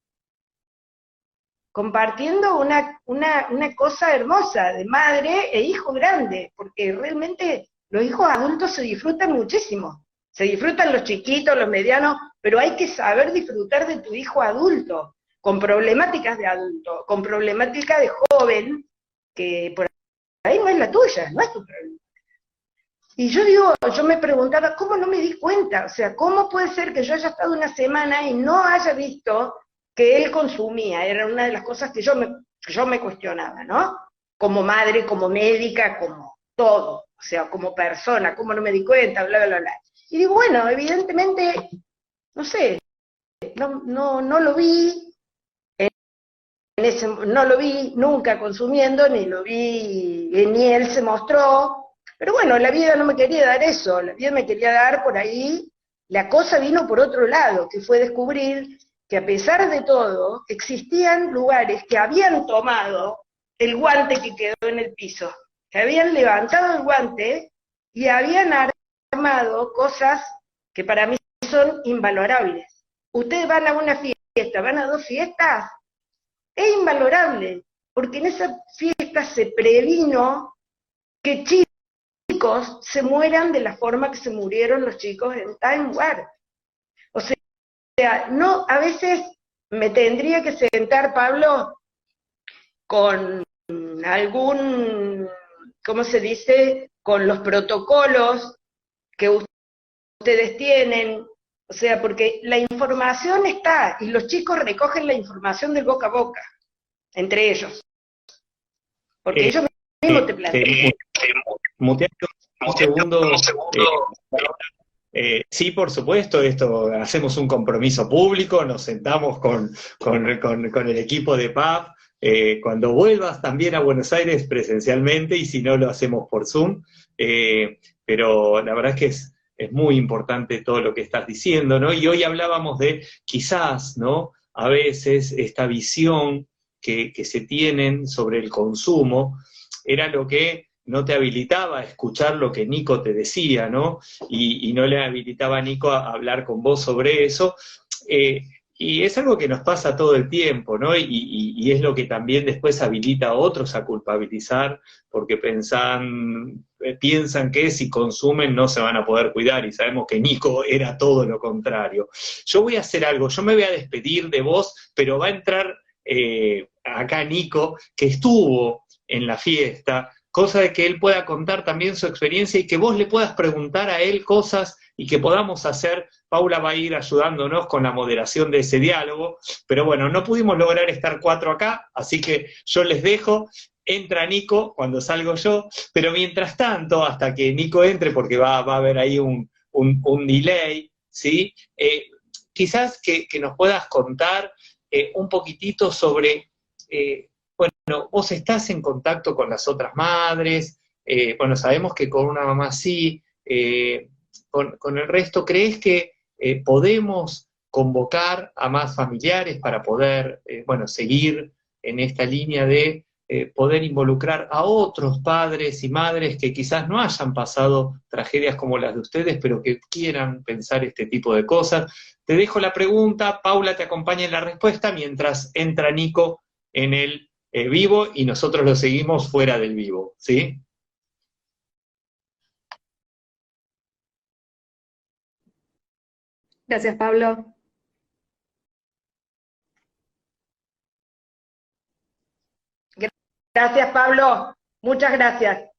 compartiendo una cosa hermosa de madre e hijo grande, porque realmente los hijos adultos se disfrutan muchísimo. Se disfrutan los chiquitos, los medianos, pero hay que saber disfrutar de tu hijo adulto, con problemáticas de adulto, con problemática de joven, que por ahí no es la tuya, no es tu problema. Y yo me preguntaba, ¿cómo no me di cuenta? O sea, ¿cómo puede ser que yo haya estado una semana y no haya visto que él consumía? Era una de las cosas que yo me cuestionaba, ¿no? Como madre, como médica, como todo, o sea, como persona, ¿cómo no me di cuenta? Bla, bla, bla. Y digo, bueno, evidentemente, no sé, no lo vi, no lo vi nunca consumiendo, ni lo vi, ni él se mostró, pero bueno, la vida no me quería dar eso, la vida me quería dar por ahí, la cosa vino por otro lado, que fue descubrir que a pesar de todo, existían lugares que habían tomado el guante que quedó en el piso, que habían levantado el guante y habían armado cosas que para mí son invalorables. Ustedes van a una fiesta, van a 2 fiestas, es invalorable, porque en esa fiesta se previno que chicos se mueran de la forma que se murieron los chicos en Time War. O sea, no, a veces me tendría que sentar, Pablo, con algún, ¿cómo se dice?, con los protocolos que ustedes tienen, O sea, porque la información está, y los chicos recogen la información del boca a boca, entre ellos. Porque ellos mismos te plantean. Muteate un segundo. Sí, por supuesto, esto hacemos un compromiso público, nos sentamos con el equipo de PAF. Cuando vuelvas también a Buenos Aires presencialmente, y si no lo hacemos por Zoom, pero la verdad es que es muy importante todo lo que estás diciendo, ¿no? Y hoy hablábamos de quizás, ¿no? A veces esta visión que se tienen sobre el consumo era lo que no te habilitaba a escuchar lo que Nico te decía, ¿no? Y no le habilitaba a Nico a hablar con vos sobre eso. Y es algo que nos pasa todo el tiempo, ¿no? Y es lo que también después habilita a otros a culpabilizar, porque piensan que si consumen no se van a poder cuidar, y sabemos que Nico era todo lo contrario. Yo voy a hacer algo, yo me voy a despedir de vos, pero va a entrar acá Nico, que estuvo en la fiesta, cosa de que él pueda contar también su experiencia y que vos le puedas preguntar a él cosas y que podamos hacer. Paula va a ir ayudándonos con la moderación de ese diálogo, pero bueno, no pudimos lograr estar 4 acá, así que yo les dejo. Entra Nico cuando salgo yo, pero mientras tanto, hasta que Nico entre, porque va a haber ahí un delay, ¿sí? Quizás que nos puedas contar un poquitito sobre... bueno, vos estás en contacto con las otras madres, bueno, sabemos que con una mamá sí, con el resto, ¿crees que podemos convocar a más familiares para poder, bueno, seguir en esta línea de poder involucrar a otros padres y madres que quizás no hayan pasado tragedias como las de ustedes, pero que quieran pensar este tipo de cosas? Te dejo la pregunta, Paula te acompaña en la respuesta, mientras entra Nico en el vivo y nosotros lo seguimos fuera del vivo, ¿sí? Gracias, Pablo. Gracias, Pablo. Muchas gracias.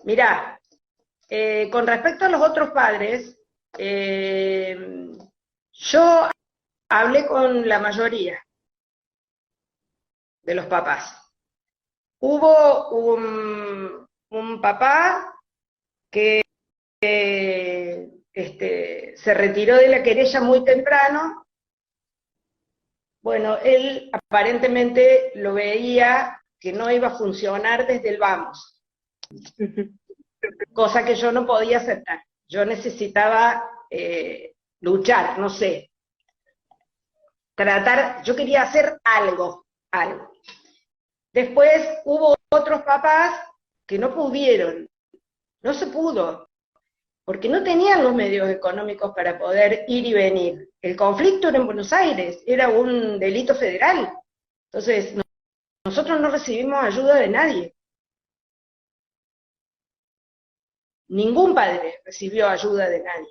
Mirá, con respecto a los otros padres, yo hablé con la mayoría de los papás. Hubo un papá que se retiró de la querella muy temprano. Bueno, él aparentemente lo veía que no iba a funcionar desde el vamos, cosa que yo no podía aceptar. Yo necesitaba luchar, no sé, tratar, yo quería hacer algo. Después hubo otros papás que no pudieron, no se pudo, porque no tenían los medios económicos para poder ir y venir. El conflicto era en Buenos Aires, era un delito federal. Entonces, nosotros no recibimos ayuda de nadie. Ningún padre recibió ayuda de nadie.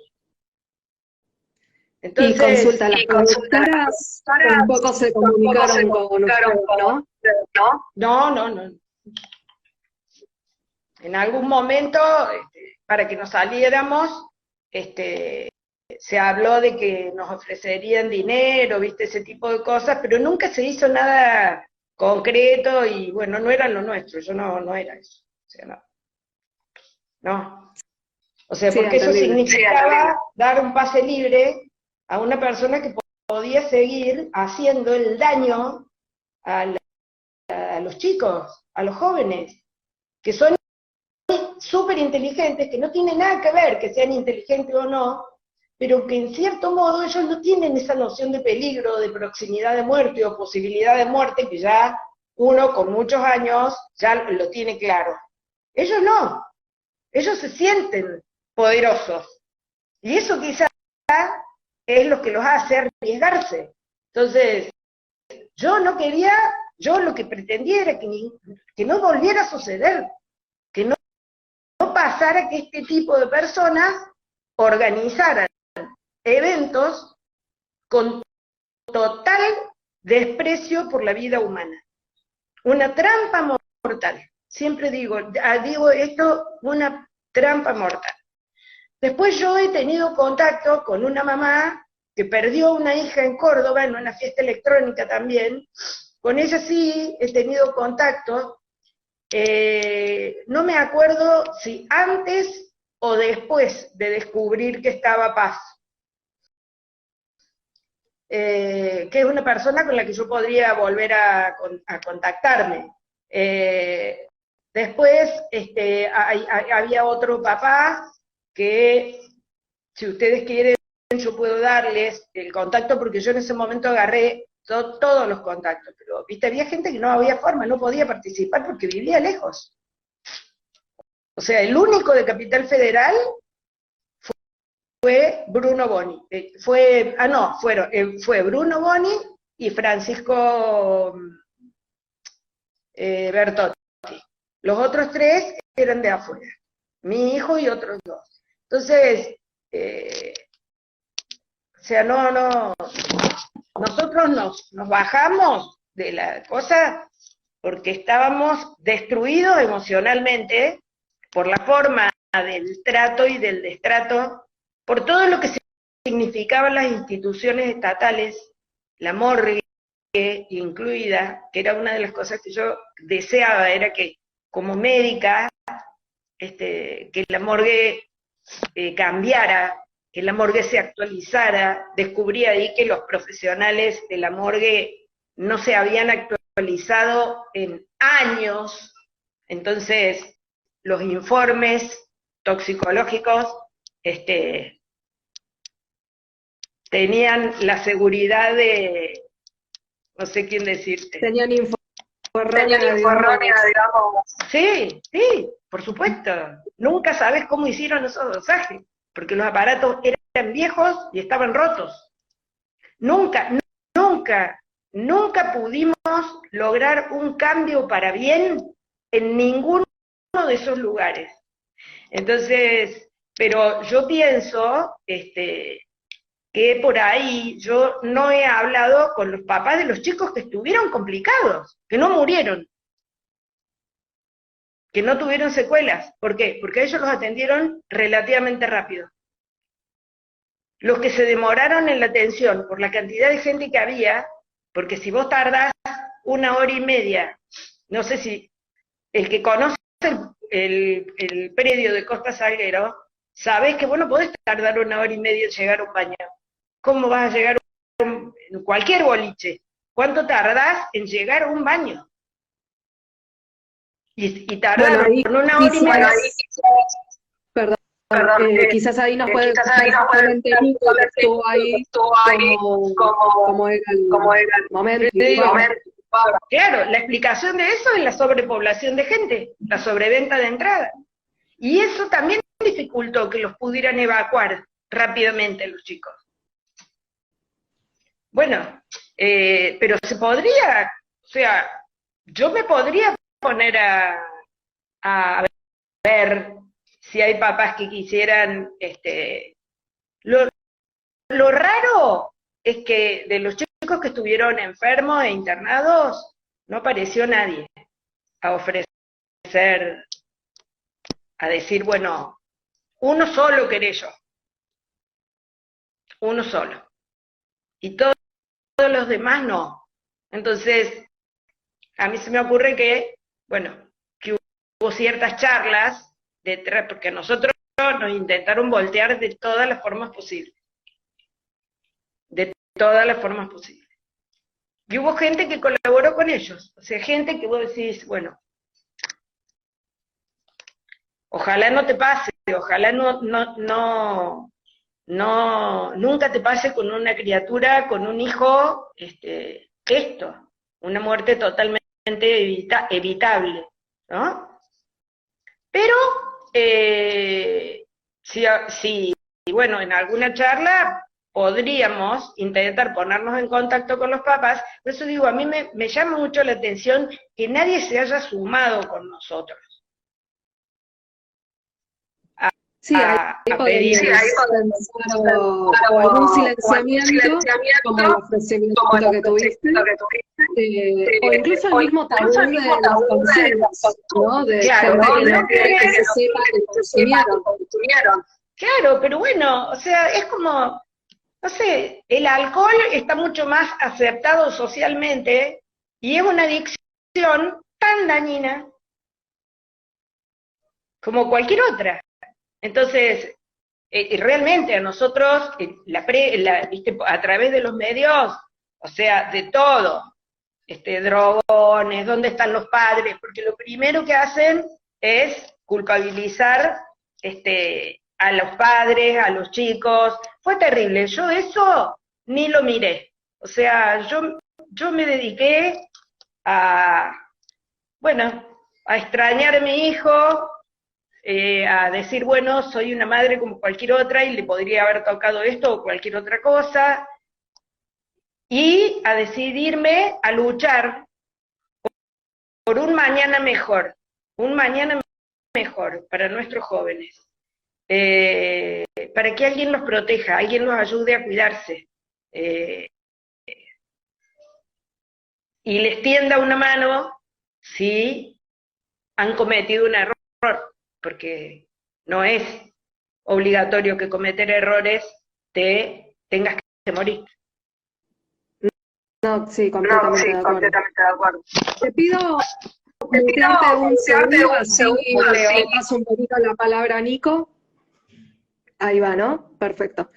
Entonces, y consulta a las productoras, tampoco se comunicaron con ustedes, ¿no? No. En algún momento, para que nos saliéramos, se habló de que nos ofrecerían dinero, viste, ese tipo de cosas, pero nunca se hizo nada concreto y bueno, no era lo nuestro, yo no era eso. O sea, no. O sea, Sí, porque eso entendible. significaba dar un pase libre a una persona que podía seguir haciendo el daño a los chicos, a los jóvenes, que son súper inteligentes, que no tiene nada que ver que sean inteligentes o no, pero que en cierto modo ellos no tienen esa noción de peligro, de proximidad de muerte o posibilidad de muerte, que ya uno con muchos años ya lo tiene claro. Ellos no, ellos se sienten poderosos, y eso quizás es lo que los hace arriesgarse. Entonces, yo no quería, yo lo que pretendía era que no volviera a suceder, que no pasara que este tipo de personas organizaran eventos con total desprecio por la vida humana. Una trampa mortal. Siempre digo esto, una trampa mortal. Después yo he tenido contacto con una mamá que perdió una hija en Córdoba, en una fiesta electrónica también. Con ella sí he tenido contacto. No me acuerdo si antes o después de descubrir que estaba Paz. Que es una persona con la que yo podría volver a contactarme. Después había otro papá que, si ustedes quieren, yo puedo darles el contacto, porque yo en ese momento agarré todos los contactos, pero viste, había gente que no había forma, no podía participar porque vivía lejos. O sea, el único de Capital Federal fue Bruno Boni. Fue Bruno Boni y Francisco Bertotti. Los otros 3 eran de afuera, mi hijo y otros 2. Entonces, o sea, nosotros nos bajamos de la cosa porque estábamos destruidos emocionalmente por la forma del trato y del destrato, por todo lo que significaban las instituciones estatales, la morgue incluida, que era una de las cosas que yo deseaba, era que como médica, que la morgue cambiara, que la morgue se actualizara. Descubrí ahí que los profesionales de la morgue no se habían actualizado en años, entonces los informes toxicológicos tenían la seguridad de, no sé quién decirte. Tenían informática, digamos. Sí, por supuesto. Nunca sabes cómo hicieron esos dosajes, porque los aparatos eran viejos y estaban rotos. Nunca pudimos lograr un cambio para bien en ninguno de esos lugares. Entonces, pero yo pienso que por ahí yo no he hablado con los papás de los chicos que estuvieron complicados, que no murieron, que no tuvieron secuelas. ¿Por qué? Porque ellos los atendieron relativamente rápido. Los que se demoraron en la atención por la cantidad de gente que había, porque si vos tardás 1 hora y media, no sé si el que conoce el predio de Costa Salguero, sabés que vos no podés tardar 1 hora y media en llegar a un baño. ¿Cómo vas a llegar en cualquier boliche? ¿Cuánto tardás en llegar a un baño? Y tardar 1 hora y media. Perdón, quizás ahí nos puede estuvo ahí como era el momento. Claro, la explicación de eso es la sobrepoblación de gente, la sobreventa de entrada. Y eso también dificultó que los pudieran evacuar rápidamente los chicos. Bueno, pero se podría, o sea, yo me podría poner a ver si hay papás que quisieran, lo raro es que de los chicos que estuvieron enfermos e internados, no apareció nadie a ofrecer, a decir, bueno, uno solo querello, uno solo, y todos los demás no. Entonces, a mí se me ocurre que, bueno, que hubo ciertas charlas, porque a nosotros nos intentaron voltear de todas las formas posibles. De todas las formas posibles. Y hubo gente que colaboró con ellos, o sea, gente que vos decís, bueno, ojalá no te pase, ojalá nunca te pase con una criatura, con un hijo, una muerte totalmente evitable, ¿no? Pero, si, bueno, en alguna charla podríamos intentar ponernos en contacto con los papás. Por eso digo, a mí me llama mucho la atención que nadie se haya sumado con nosotros. Sí, ahí pedir o algún silenciamiento, como el ofrecimiento que tuviste, o incluso el mismo tabú de los consejos, ¿no? De gente que no quiere que se sepa que consumieron. Claro, pero bueno, o sea, es como, no sé, el alcohol está mucho más aceptado socialmente y es una adicción tan dañina como cualquier otra. Entonces, realmente a nosotros, ¿viste? A través de los medios, o sea, de todo, drogones, ¿dónde están los padres? Porque lo primero que hacen es culpabilizar a los padres, a los chicos. Fue terrible, yo eso ni lo miré. O sea, yo me dediqué a, bueno, a extrañar a mi hijo, a decir, bueno, soy una madre como cualquier otra y le podría haber tocado esto o cualquier otra cosa, y a decidirme a luchar por un mañana mejor para nuestros jóvenes, para que alguien los proteja, alguien los ayude a cuidarse, y les tienda una mano si han cometido un error, porque no es obligatorio que cometer errores te tengas que morir. No, sí, completamente de acuerdo. Te pido mutearte un segundo, así le paso un poquito la palabra a Nico. Ahí va, ¿no? Perfecto.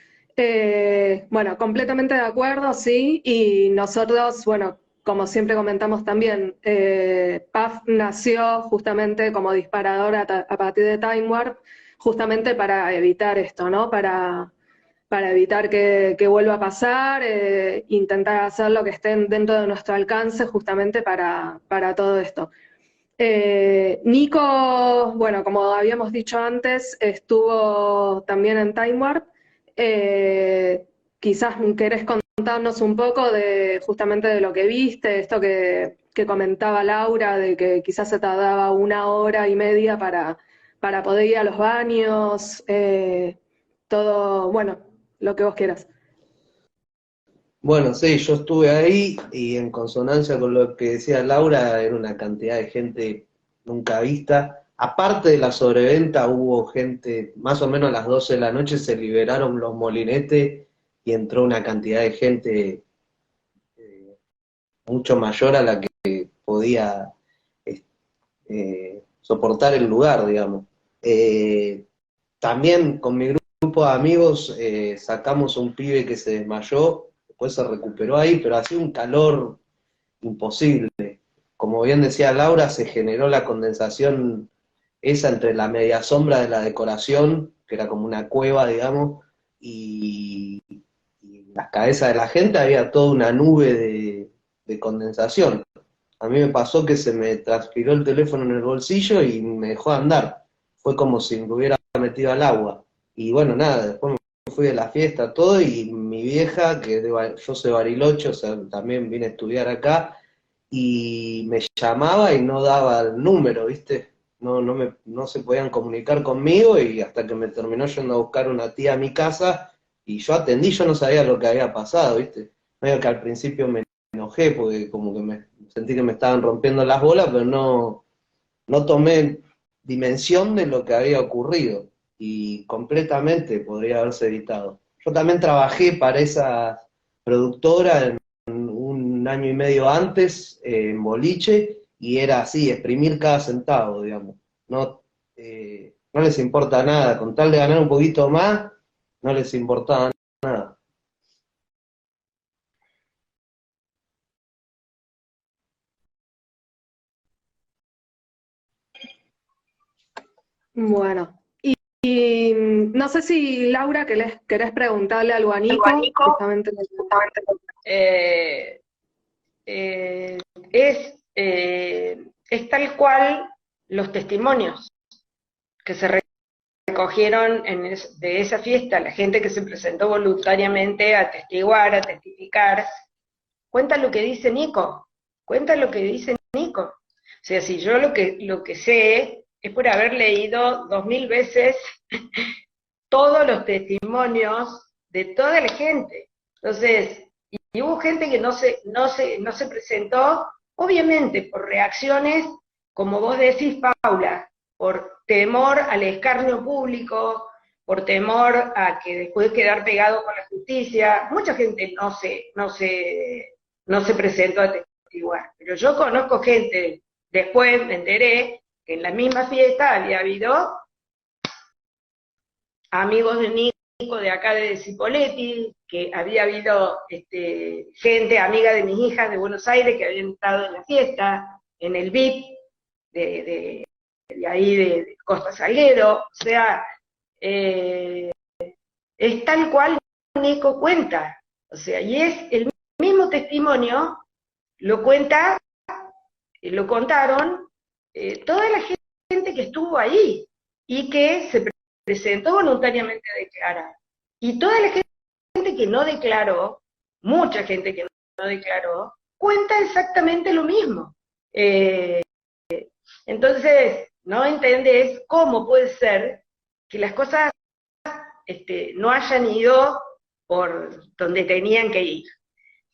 Bueno, completamente de acuerdo, sí, y nosotros, bueno, como siempre comentamos también, PAF nació justamente como disparador a partir de Time Warp, justamente para evitar esto, ¿no? Para evitar que vuelva a pasar, intentar hacer lo que esté dentro de nuestro alcance justamente para todo esto. Nico, bueno, como habíamos dicho antes, estuvo también en Time Warp. Quizás querés contarnos un poco justamente de lo que viste, esto que comentaba Laura, de que quizás se tardaba 1 hora y media para poder ir a los baños, todo, bueno, lo que vos quieras. Bueno, sí, yo estuve ahí y en consonancia con lo que decía Laura, era una cantidad de gente nunca vista. Aparte de la sobreventa, hubo gente, más o menos a las 12 de la noche se liberaron los molinetes y entró una cantidad de gente mucho mayor a la que podía soportar el lugar, digamos. También con mi grupo de amigos sacamos un pibe que se desmayó, después se recuperó ahí, pero hacía un calor imposible. Como bien decía Laura, se generó la condensación esa entre la media sombra de la decoración, que era como una cueva, digamos, y las cabezas de la gente había toda una nube de condensación. A mí me pasó que se me transpiró el teléfono en el bolsillo y me dejó andar. Fue como si me hubiera metido al agua. Y bueno, nada, después me fui de la fiesta, todo, y mi vieja, yo soy Bariloche, o sea, también vine a estudiar acá, y me llamaba y no daba el número, ¿viste? No se podían comunicar conmigo, y hasta que me terminó yendo a buscar una tía a mi casa, y yo atendí, yo no sabía lo que había pasado, ¿viste? Medio que al principio me enojé, porque como que me sentí que me estaban rompiendo las bolas, pero no tomé dimensión de lo que había ocurrido, y completamente podría haberse evitado. Yo también trabajé para esa productora en un año y medio antes, en boliche, y era así, exprimir cada centavo, digamos. No les importa nada, con tal de ganar un poquito más, no les importaba nada. Bueno, y no sé si Laura querés preguntarle algo a Nico, justamente. Eh, eh, es tal cual los testimonios que se recogieron de esa fiesta, la gente que se presentó voluntariamente a testiguar, a testificar, cuenta lo que dice Nico, cuenta lo que dice Nico. O sea, si yo lo que sé es por haber leído 2000 veces todos los testimonios de toda la gente. Entonces, y hubo gente que no se presentó, obviamente por reacciones, como vos decís, Paula, por temor al escarnio público, por temor a que después quedar pegado con la justicia. Mucha gente no se presentó a testiguar, pero yo conozco gente, después me enteré que en la misma fiesta había habido amigos de Nico de acá de Cipolletti, que había habido gente amiga de mis hijas de Buenos Aires que habían estado en la fiesta, en el VIP de ahí de Costa Salguero. O sea, es tal cual Nico cuenta, o sea, y es el mismo testimonio, lo cuenta, lo contaron toda la gente que estuvo ahí y que se presentó voluntariamente a declarar. Y toda la gente que no declaró, mucha gente que no declaró, cuenta exactamente lo mismo. Entonces, no entendés cómo puede ser que las cosas no hayan ido por donde tenían que ir.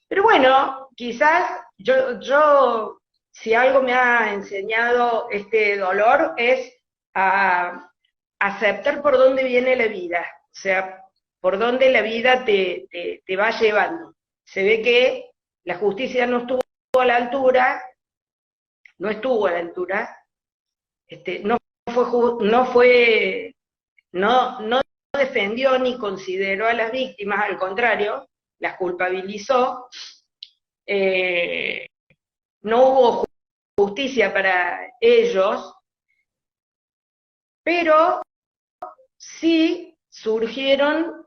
Pero bueno, quizás yo si algo me ha enseñado este dolor es a aceptar por dónde viene la vida, o sea, por dónde la vida te va llevando. Se ve que la justicia no estuvo a la altura, no defendió ni consideró a las víctimas, al contrario, las culpabilizó. No hubo justicia para ellos, pero sí surgieron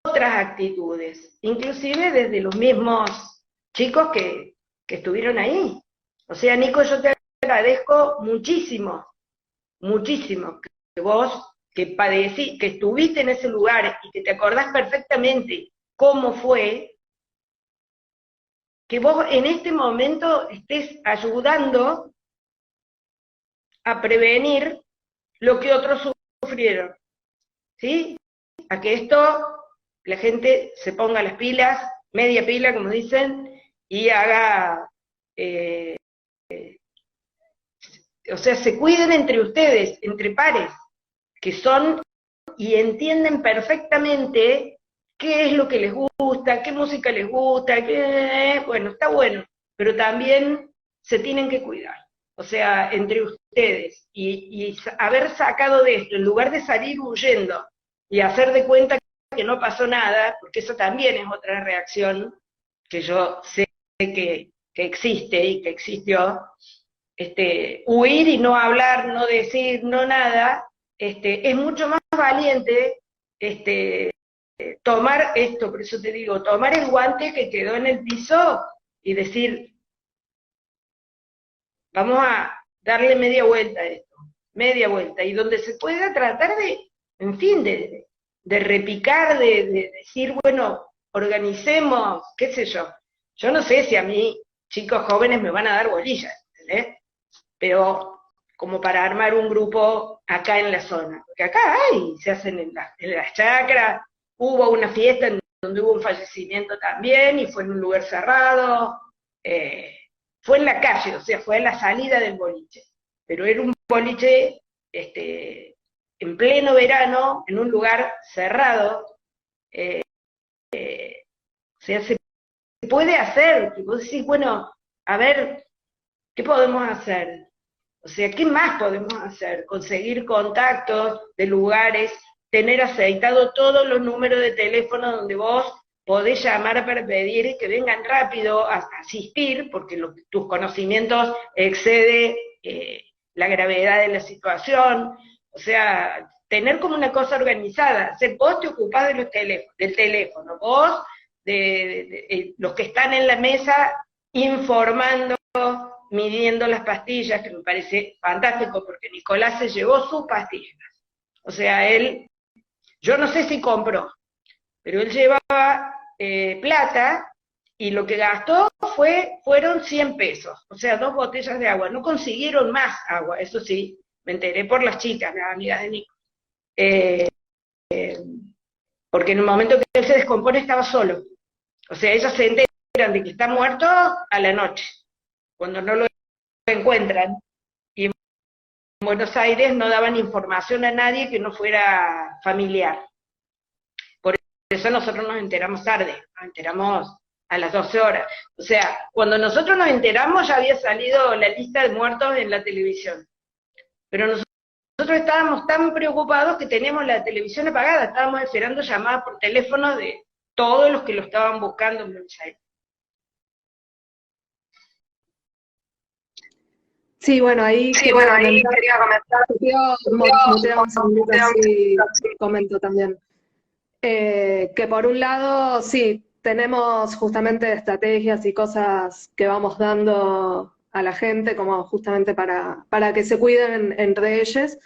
otras actitudes, inclusive desde los mismos chicos que estuvieron ahí. O sea, Nico, yo te agradezco muchísimo, muchísimo, que vos, que padecí, que estuviste en ese lugar y que te acordás perfectamente cómo fue, que vos en este momento estés ayudando a prevenir lo que otros sufrieron, ¿sí? A que la gente se ponga las pilas, media pila, como dicen, y haga, o sea, se cuiden entre ustedes, entre pares, que son y entienden perfectamente qué es lo que les gusta, qué música les gusta, bueno, está bueno, pero también se tienen que cuidar. O sea, entre ustedes, y haber sacado de esto, en lugar de salir huyendo y hacer de cuenta que no pasó nada, porque eso también es otra reacción que yo sé que existe y que existió, huir y no hablar, no decir, no nada, es mucho más valiente tomar esto, por eso te digo, tomar el guante que quedó en el piso y decir, vamos a darle media vuelta a esto, media vuelta, y donde se pueda tratar de, en fin, de repicar, de decir, bueno, organicemos, qué sé yo. Yo no sé si a mí, chicos jóvenes, me van a dar bolillas, ¿entendés? Pero como para armar un grupo acá en la zona, porque acá se hacen en las chacras, hubo una fiesta en donde hubo un fallecimiento también, y fue en un lugar cerrado, fue en la calle, o sea, fue a la salida del boliche, pero era un boliche en pleno verano, en un lugar cerrado, o sea, se puede hacer, que vos decís, bueno, a ver, ¿qué podemos hacer? O sea, ¿qué más podemos hacer? Conseguir contactos de lugares, tener aceitado todos los números de teléfono donde vos podés llamar para pedir que vengan rápido a asistir, porque tus conocimientos excede la gravedad de la situación. O sea, tener como una cosa organizada. Vos te ocupás del teléfono, vos de los que están en la mesa informando, midiendo las pastillas, que me parece fantástico, porque Nicolás se llevó sus pastillas. O sea, yo no sé si compró, pero él llevaba plata, y lo que gastó fueron 100 pesos, o sea, 2 botellas de agua. No consiguieron más agua, eso sí, me enteré por las chicas, las amigas de Nico. Porque en el momento que él se descompone estaba solo. O sea, ellos se enteran de que está muerto a la noche, cuando no lo encuentran. Y Buenos Aires no daban información a nadie que no fuera familiar. Por eso nosotros nos enteramos tarde, nos enteramos a las 12 horas. O sea, cuando nosotros nos enteramos ya había salido la lista de muertos en la televisión. Pero nosotros estábamos tan preocupados que teníamos la televisión apagada, estábamos esperando llamadas por teléfono de todos los que lo estaban buscando en Buenos Aires. Sí, bueno, ahí quería comentar, comento también. Que por un lado, sí, tenemos justamente estrategias y cosas que vamos dando a la gente, como justamente para que se cuiden entre ellos.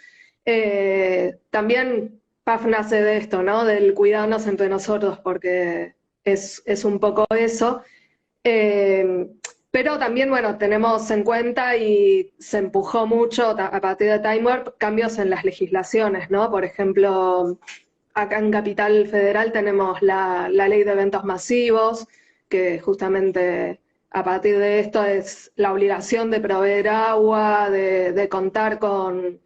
También PAF nace de esto, ¿no? Del cuidarnos entre nosotros, porque es un poco eso. Pero también, bueno, tenemos en cuenta y se empujó mucho a partir de Time Warp cambios en las legislaciones, ¿no? Por ejemplo, acá en Capital Federal tenemos la ley de eventos masivos, que justamente a partir de esto es la obligación de proveer agua, de contar con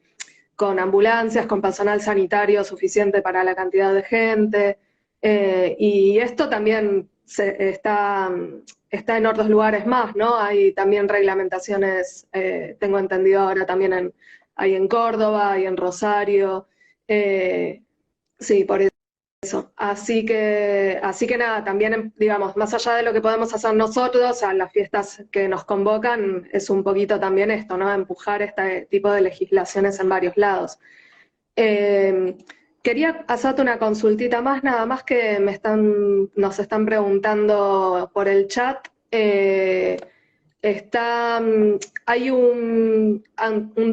ambulancias, con personal sanitario suficiente para la cantidad de gente, y esto también está en otros lugares más, ¿no? Hay también reglamentaciones, tengo entendido ahora también hay en Córdoba, hay en Rosario, sí, por eso. Así que nada, también, digamos, más allá de lo que podemos hacer nosotros, a las fiestas que nos convocan, es un poquito también esto, ¿no? Empujar este tipo de legislaciones en varios lados. Quería hacerte una consultita más, nada más que nos están preguntando por el chat. Hay un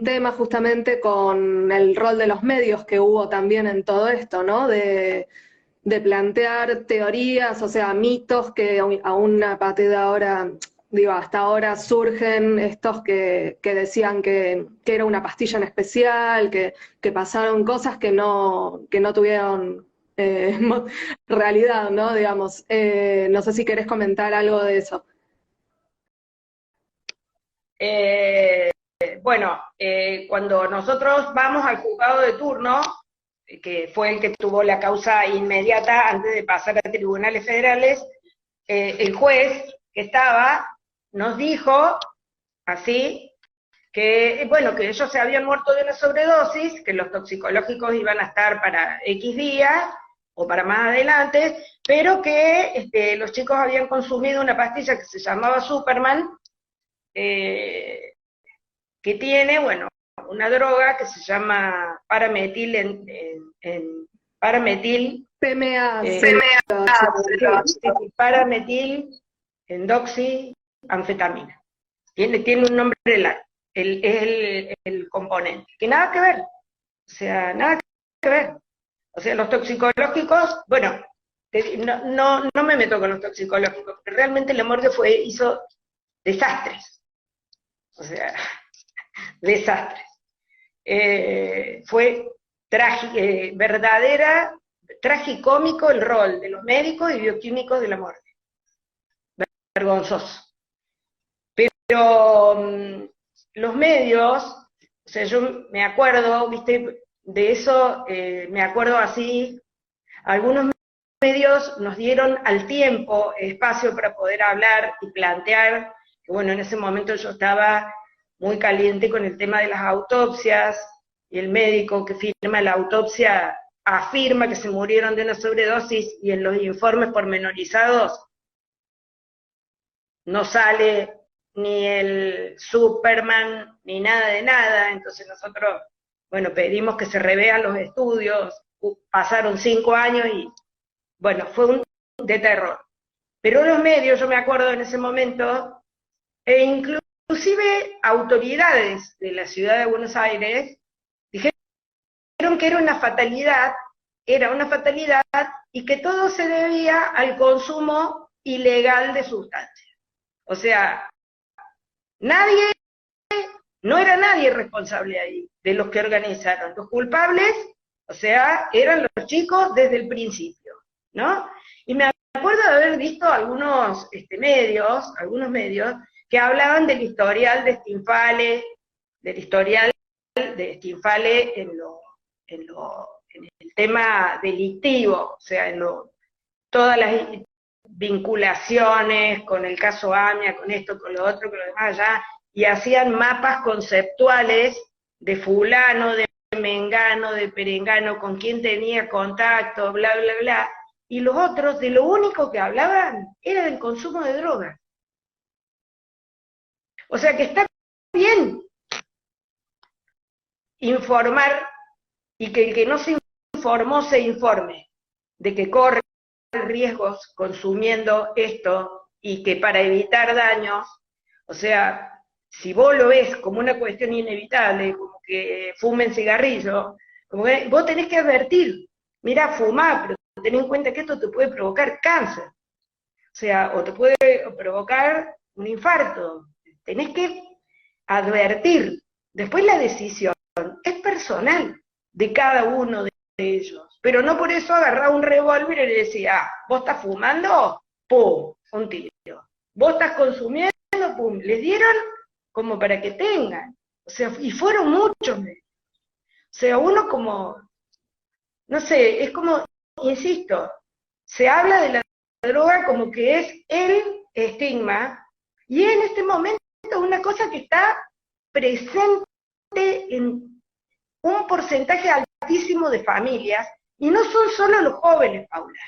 tema justamente con el rol de los medios que hubo también en todo esto, ¿no? De plantear teorías, o sea, mitos que aún a partir de ahora, digo, hasta ahora surgen estos que decían que era una pastilla en especial, que pasaron cosas que no tuvieron realidad, ¿no? Digamos, no sé si querés comentar algo de eso. Cuando nosotros vamos al juzgado de turno, que fue el que tuvo la causa inmediata antes de pasar a tribunales federales, el juez que estaba nos dijo así que, bueno, que ellos se habían muerto de una sobredosis, que los toxicológicos iban a estar para X días o para más adelante, pero que los chicos habían consumido una pastilla que se llamaba Superman, que tiene, bueno, una droga que se llama parametil parametil endoxianfetamina. Tiene un nombre largo, es el componente, que nada que ver, o sea, nada que ver. O sea, los toxicológicos, bueno, no me meto con los toxicológicos, porque realmente la morgue hizo desastres, o sea, desastres. Fue tragicómico el rol de los médicos y bioquímicos de la morgue. Vergonzoso. Pero los medios, o sea, yo me acuerdo, viste, de eso, me acuerdo así, algunos medios nos dieron al tiempo espacio para poder hablar y plantear, que bueno, en ese momento yo estaba muy caliente con el tema de las autopsias, y el médico que firma la autopsia afirma que se murieron de una sobredosis, y en los informes pormenorizados no sale ni el Superman, ni nada de nada. Entonces nosotros, bueno, pedimos que se revean los estudios, pasaron 5 años y, bueno, fue un de terror. Pero los medios, yo me acuerdo en ese momento, e inclusive autoridades de la ciudad de Buenos Aires, dijeron que era una fatalidad, y que todo se debía al consumo ilegal de sustancias. O sea, no era nadie responsable ahí, de los que organizaron. Los culpables, o sea, eran los chicos desde el principio, ¿no? Y me acuerdo de haber visto algunos medios que hablaban del historial de Stinfale, del historial de Stinfale en el tema delictivo, o sea, todas las vinculaciones con el caso AMIA, con esto, con lo otro, con lo demás allá, y hacían mapas conceptuales de fulano, de mengano, de perengano, con quién tenía contacto, bla, bla, bla, y los otros de lo único que hablaban era del consumo de drogas. O sea que está bien informar y que el que no se informó se informe de que corre riesgos consumiendo esto y que para evitar daños, o sea, si vos lo ves como una cuestión inevitable, como que fumen cigarrillo, como que vos tenés que advertir, mira, fumá, pero ten en cuenta que esto te puede provocar cáncer, o sea, o te puede provocar un infarto, tenés que advertir. Después la decisión es personal de cada uno de ellos, pero no por eso agarrar un revólver y le decía, vos estás fumando, pum, un tiro. Vos estás consumiendo, pum, les dieron como para que tengan. O sea, y fueron muchos. O sea, uno como, no sé, es como, insisto, se habla de la droga como que es el estigma, y en este momento es una cosa que está presente en un porcentaje altísimo de familias, y no son solo los jóvenes, Paula.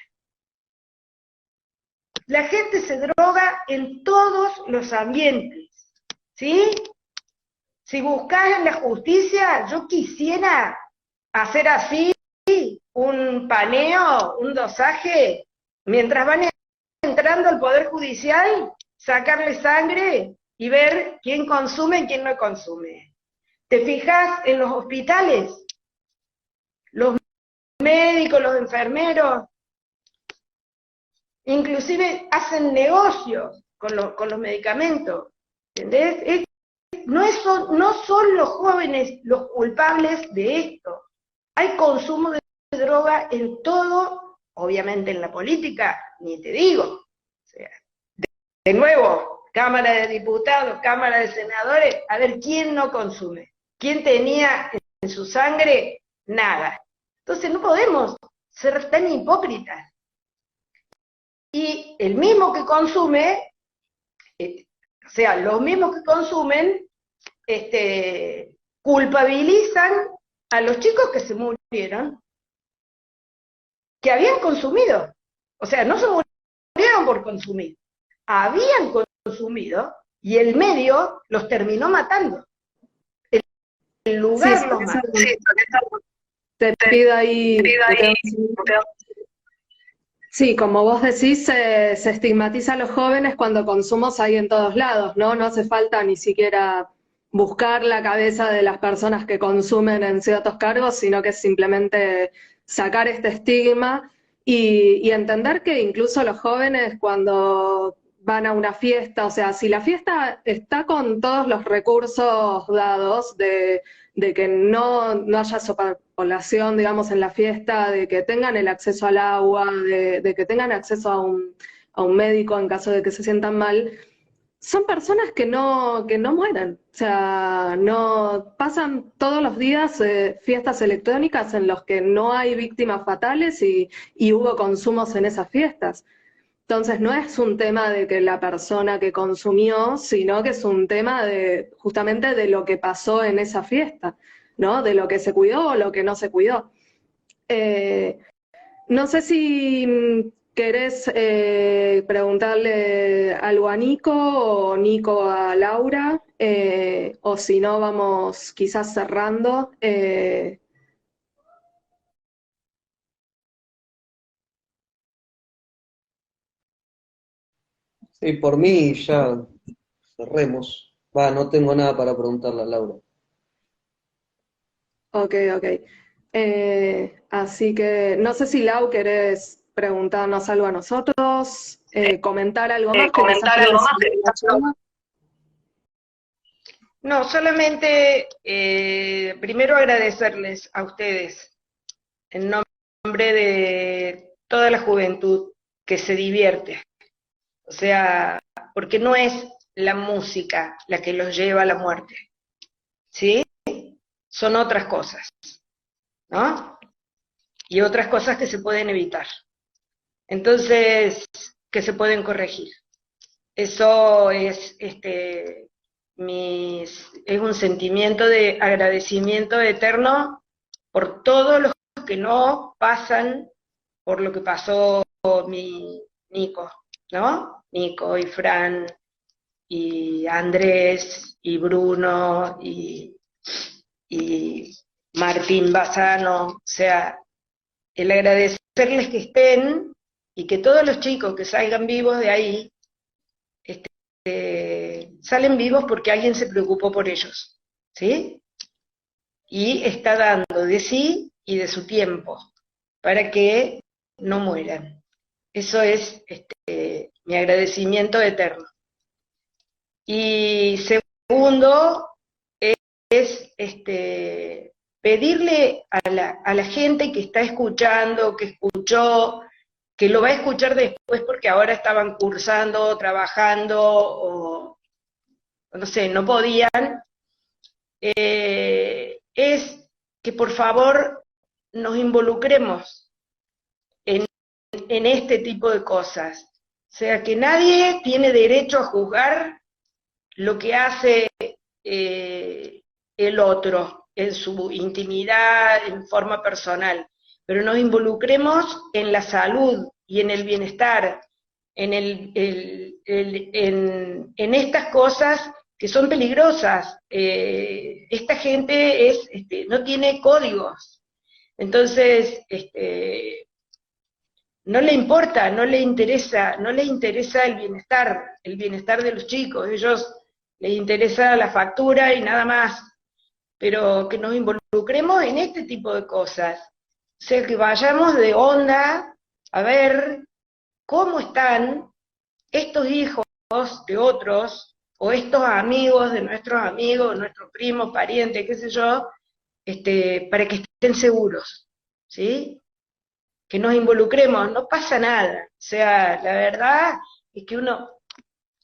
La gente se droga en todos los ambientes, ¿sí? Si buscas en la justicia, yo quisiera hacer así un paneo, un dosaje, mientras van entrando al Poder Judicial, sacarle sangre y ver quién consume y quién no consume. ¿Te fijas en los hospitales? Los médicos, los enfermeros, inclusive hacen negocios con los medicamentos, ¿entendés? No son los jóvenes los culpables de esto. Hay consumo de droga en todo, obviamente en la política, ni te digo. O sea, de nuevo, Cámara de Diputados, Cámara de Senadores, a ver quién no consume. ¿Quién tenía en su sangre? Nada. Entonces no podemos ser tan hipócritas. Y el mismo que consume, o sea, los mismos que consumen, culpabilizan a los chicos que se murieron, que habían consumido. O sea, no se murieron por consumir, habían consumido y el medio los terminó matando. El lugar sí, los mató. Te pido ahí. Sí, como vos decís, se estigmatiza a los jóvenes cuando consumos hay en todos lados, ¿no? No hace falta ni siquiera buscar la cabeza de las personas que consumen en ciertos cargos, sino que simplemente sacar este estigma y entender que incluso los jóvenes cuando van a una fiesta, o sea, si la fiesta está con todos los recursos dados de que no haya sobrepoblación, digamos, en la fiesta, de que tengan el acceso al agua, de que tengan acceso a un médico en caso de que se sientan mal, son personas que no mueren. O sea, no pasan todos los días fiestas electrónicas en los que no hay víctimas fatales y hubo consumos en esas fiestas. Entonces no es un tema de que la persona que consumió, sino que es un tema de justamente de lo que pasó en esa fiesta, ¿no? De lo que se cuidó o lo que no se cuidó. No sé si querés preguntarle algo a Nico o Nico a Laura, o si no vamos quizás cerrando. Sí, por mí ya cerremos. Va, no tengo nada para preguntarle a Laura. Ok. Así que no sé si Lau querés preguntarnos algo a nosotros, comentar algo más que nos haya parecido. No, solamente primero agradecerles a ustedes en nombre de toda la juventud que se divierte. O sea, porque no es la música la que los lleva a la muerte, ¿sí? son otras cosas, ¿no? Y otras cosas que se pueden evitar. Entonces, que se pueden corregir. Eso es, es un sentimiento de agradecimiento eterno por todos los que no pasan por lo que pasó mi Nico, ¿no? Nico y Fran, y Andrés, y Bruno, y Martín Bassano, o sea, el agradecerles que estén, y que todos los chicos que salgan vivos de ahí, salen vivos porque alguien se preocupó por ellos, ¿sí? Y está dando de sí y de su tiempo, para que no mueran. Eso es mi agradecimiento eterno. Y segundo, es pedirle a la gente que está escuchando, que escuchó, que lo va a escuchar después porque ahora estaban cursando, trabajando, o no sé, no podían, es que por favor nos involucremos en este tipo de cosas. O sea, que nadie tiene derecho a juzgar lo que hace el otro en su intimidad, en forma personal, pero nos involucremos en la salud y en el bienestar, en estas cosas que son peligrosas. Esta gente no tiene códigos, entonces no le importa, no le interesa el bienestar de los chicos. Ellos les interesa la factura y nada más, pero que nos involucremos en este tipo de cosas, o sea, que vayamos de onda a ver cómo están estos hijos de otros, o estos amigos de nuestros primos, parientes, qué sé yo, para que estén seguros, ¿sí? Que nos involucremos, no pasa nada. O sea, la verdad es que uno,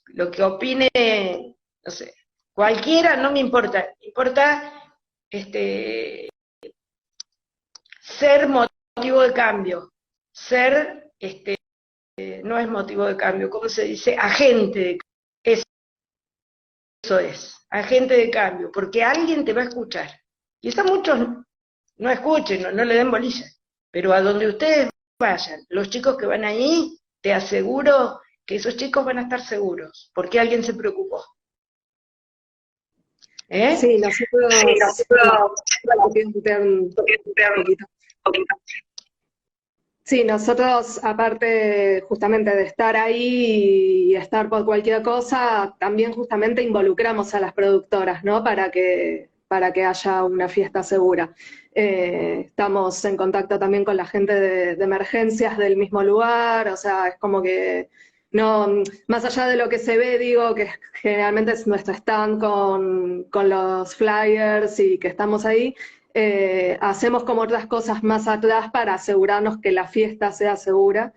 lo que opine, no sé, cualquiera, no me importa, me importa ser motivo de cambio, ser, no es motivo de cambio, ¿cómo se dice? Agente de cambio. Eso es, agente de cambio, porque alguien te va a escuchar. Quizá muchos no escuchen, no le den bolilla, pero a donde ustedes vayan, los chicos que van ahí, te aseguro que esos chicos van a estar seguros, porque alguien se preocupó. Sí, nosotros... Sí, nosotros, aparte justamente de estar ahí y estar por cualquier cosa, también justamente involucramos a las productoras, ¿no? Para que haya una fiesta segura. Estamos en contacto también con la gente de emergencias del mismo lugar, o sea, es como que no, más allá de lo que se ve, digo, que generalmente es nuestro stand con los flyers y que estamos ahí, hacemos como otras cosas más atrás para asegurarnos que la fiesta sea segura.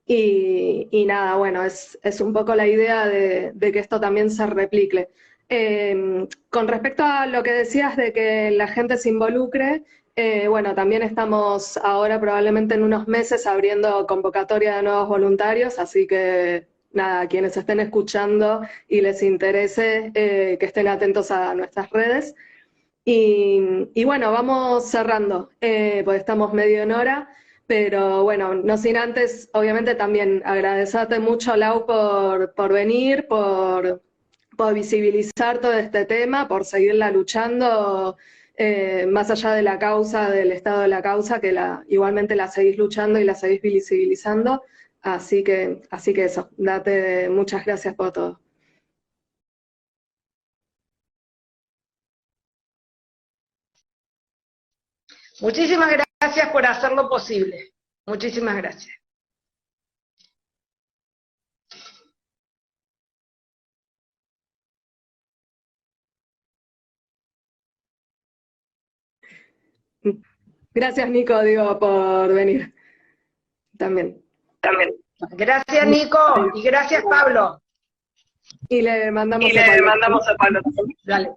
Y nada, bueno, es un poco la idea de que esto también se replique. Con respecto a lo que decías de que la gente se involucre, bueno, también estamos ahora probablemente en unos meses abriendo convocatoria de nuevos voluntarios, así que nada, quienes estén escuchando y les interese, que estén atentos a nuestras redes. Y bueno, vamos cerrando, porque estamos medio en hora, pero bueno, no sin antes, obviamente también agradecerte mucho, Lau, por venir, por visibilizar todo este tema, por seguirla luchando, más allá de la causa, del estado de la causa, que igualmente la seguís luchando y la seguís visibilizando, así que eso, muchas gracias por todo. Muchísimas gracias por hacerlo posible. Muchísimas gracias. Gracias, Nico, digo, por venir. También. Gracias, Nico, y gracias, Pablo. Y le mandamos a Pablo. Dale.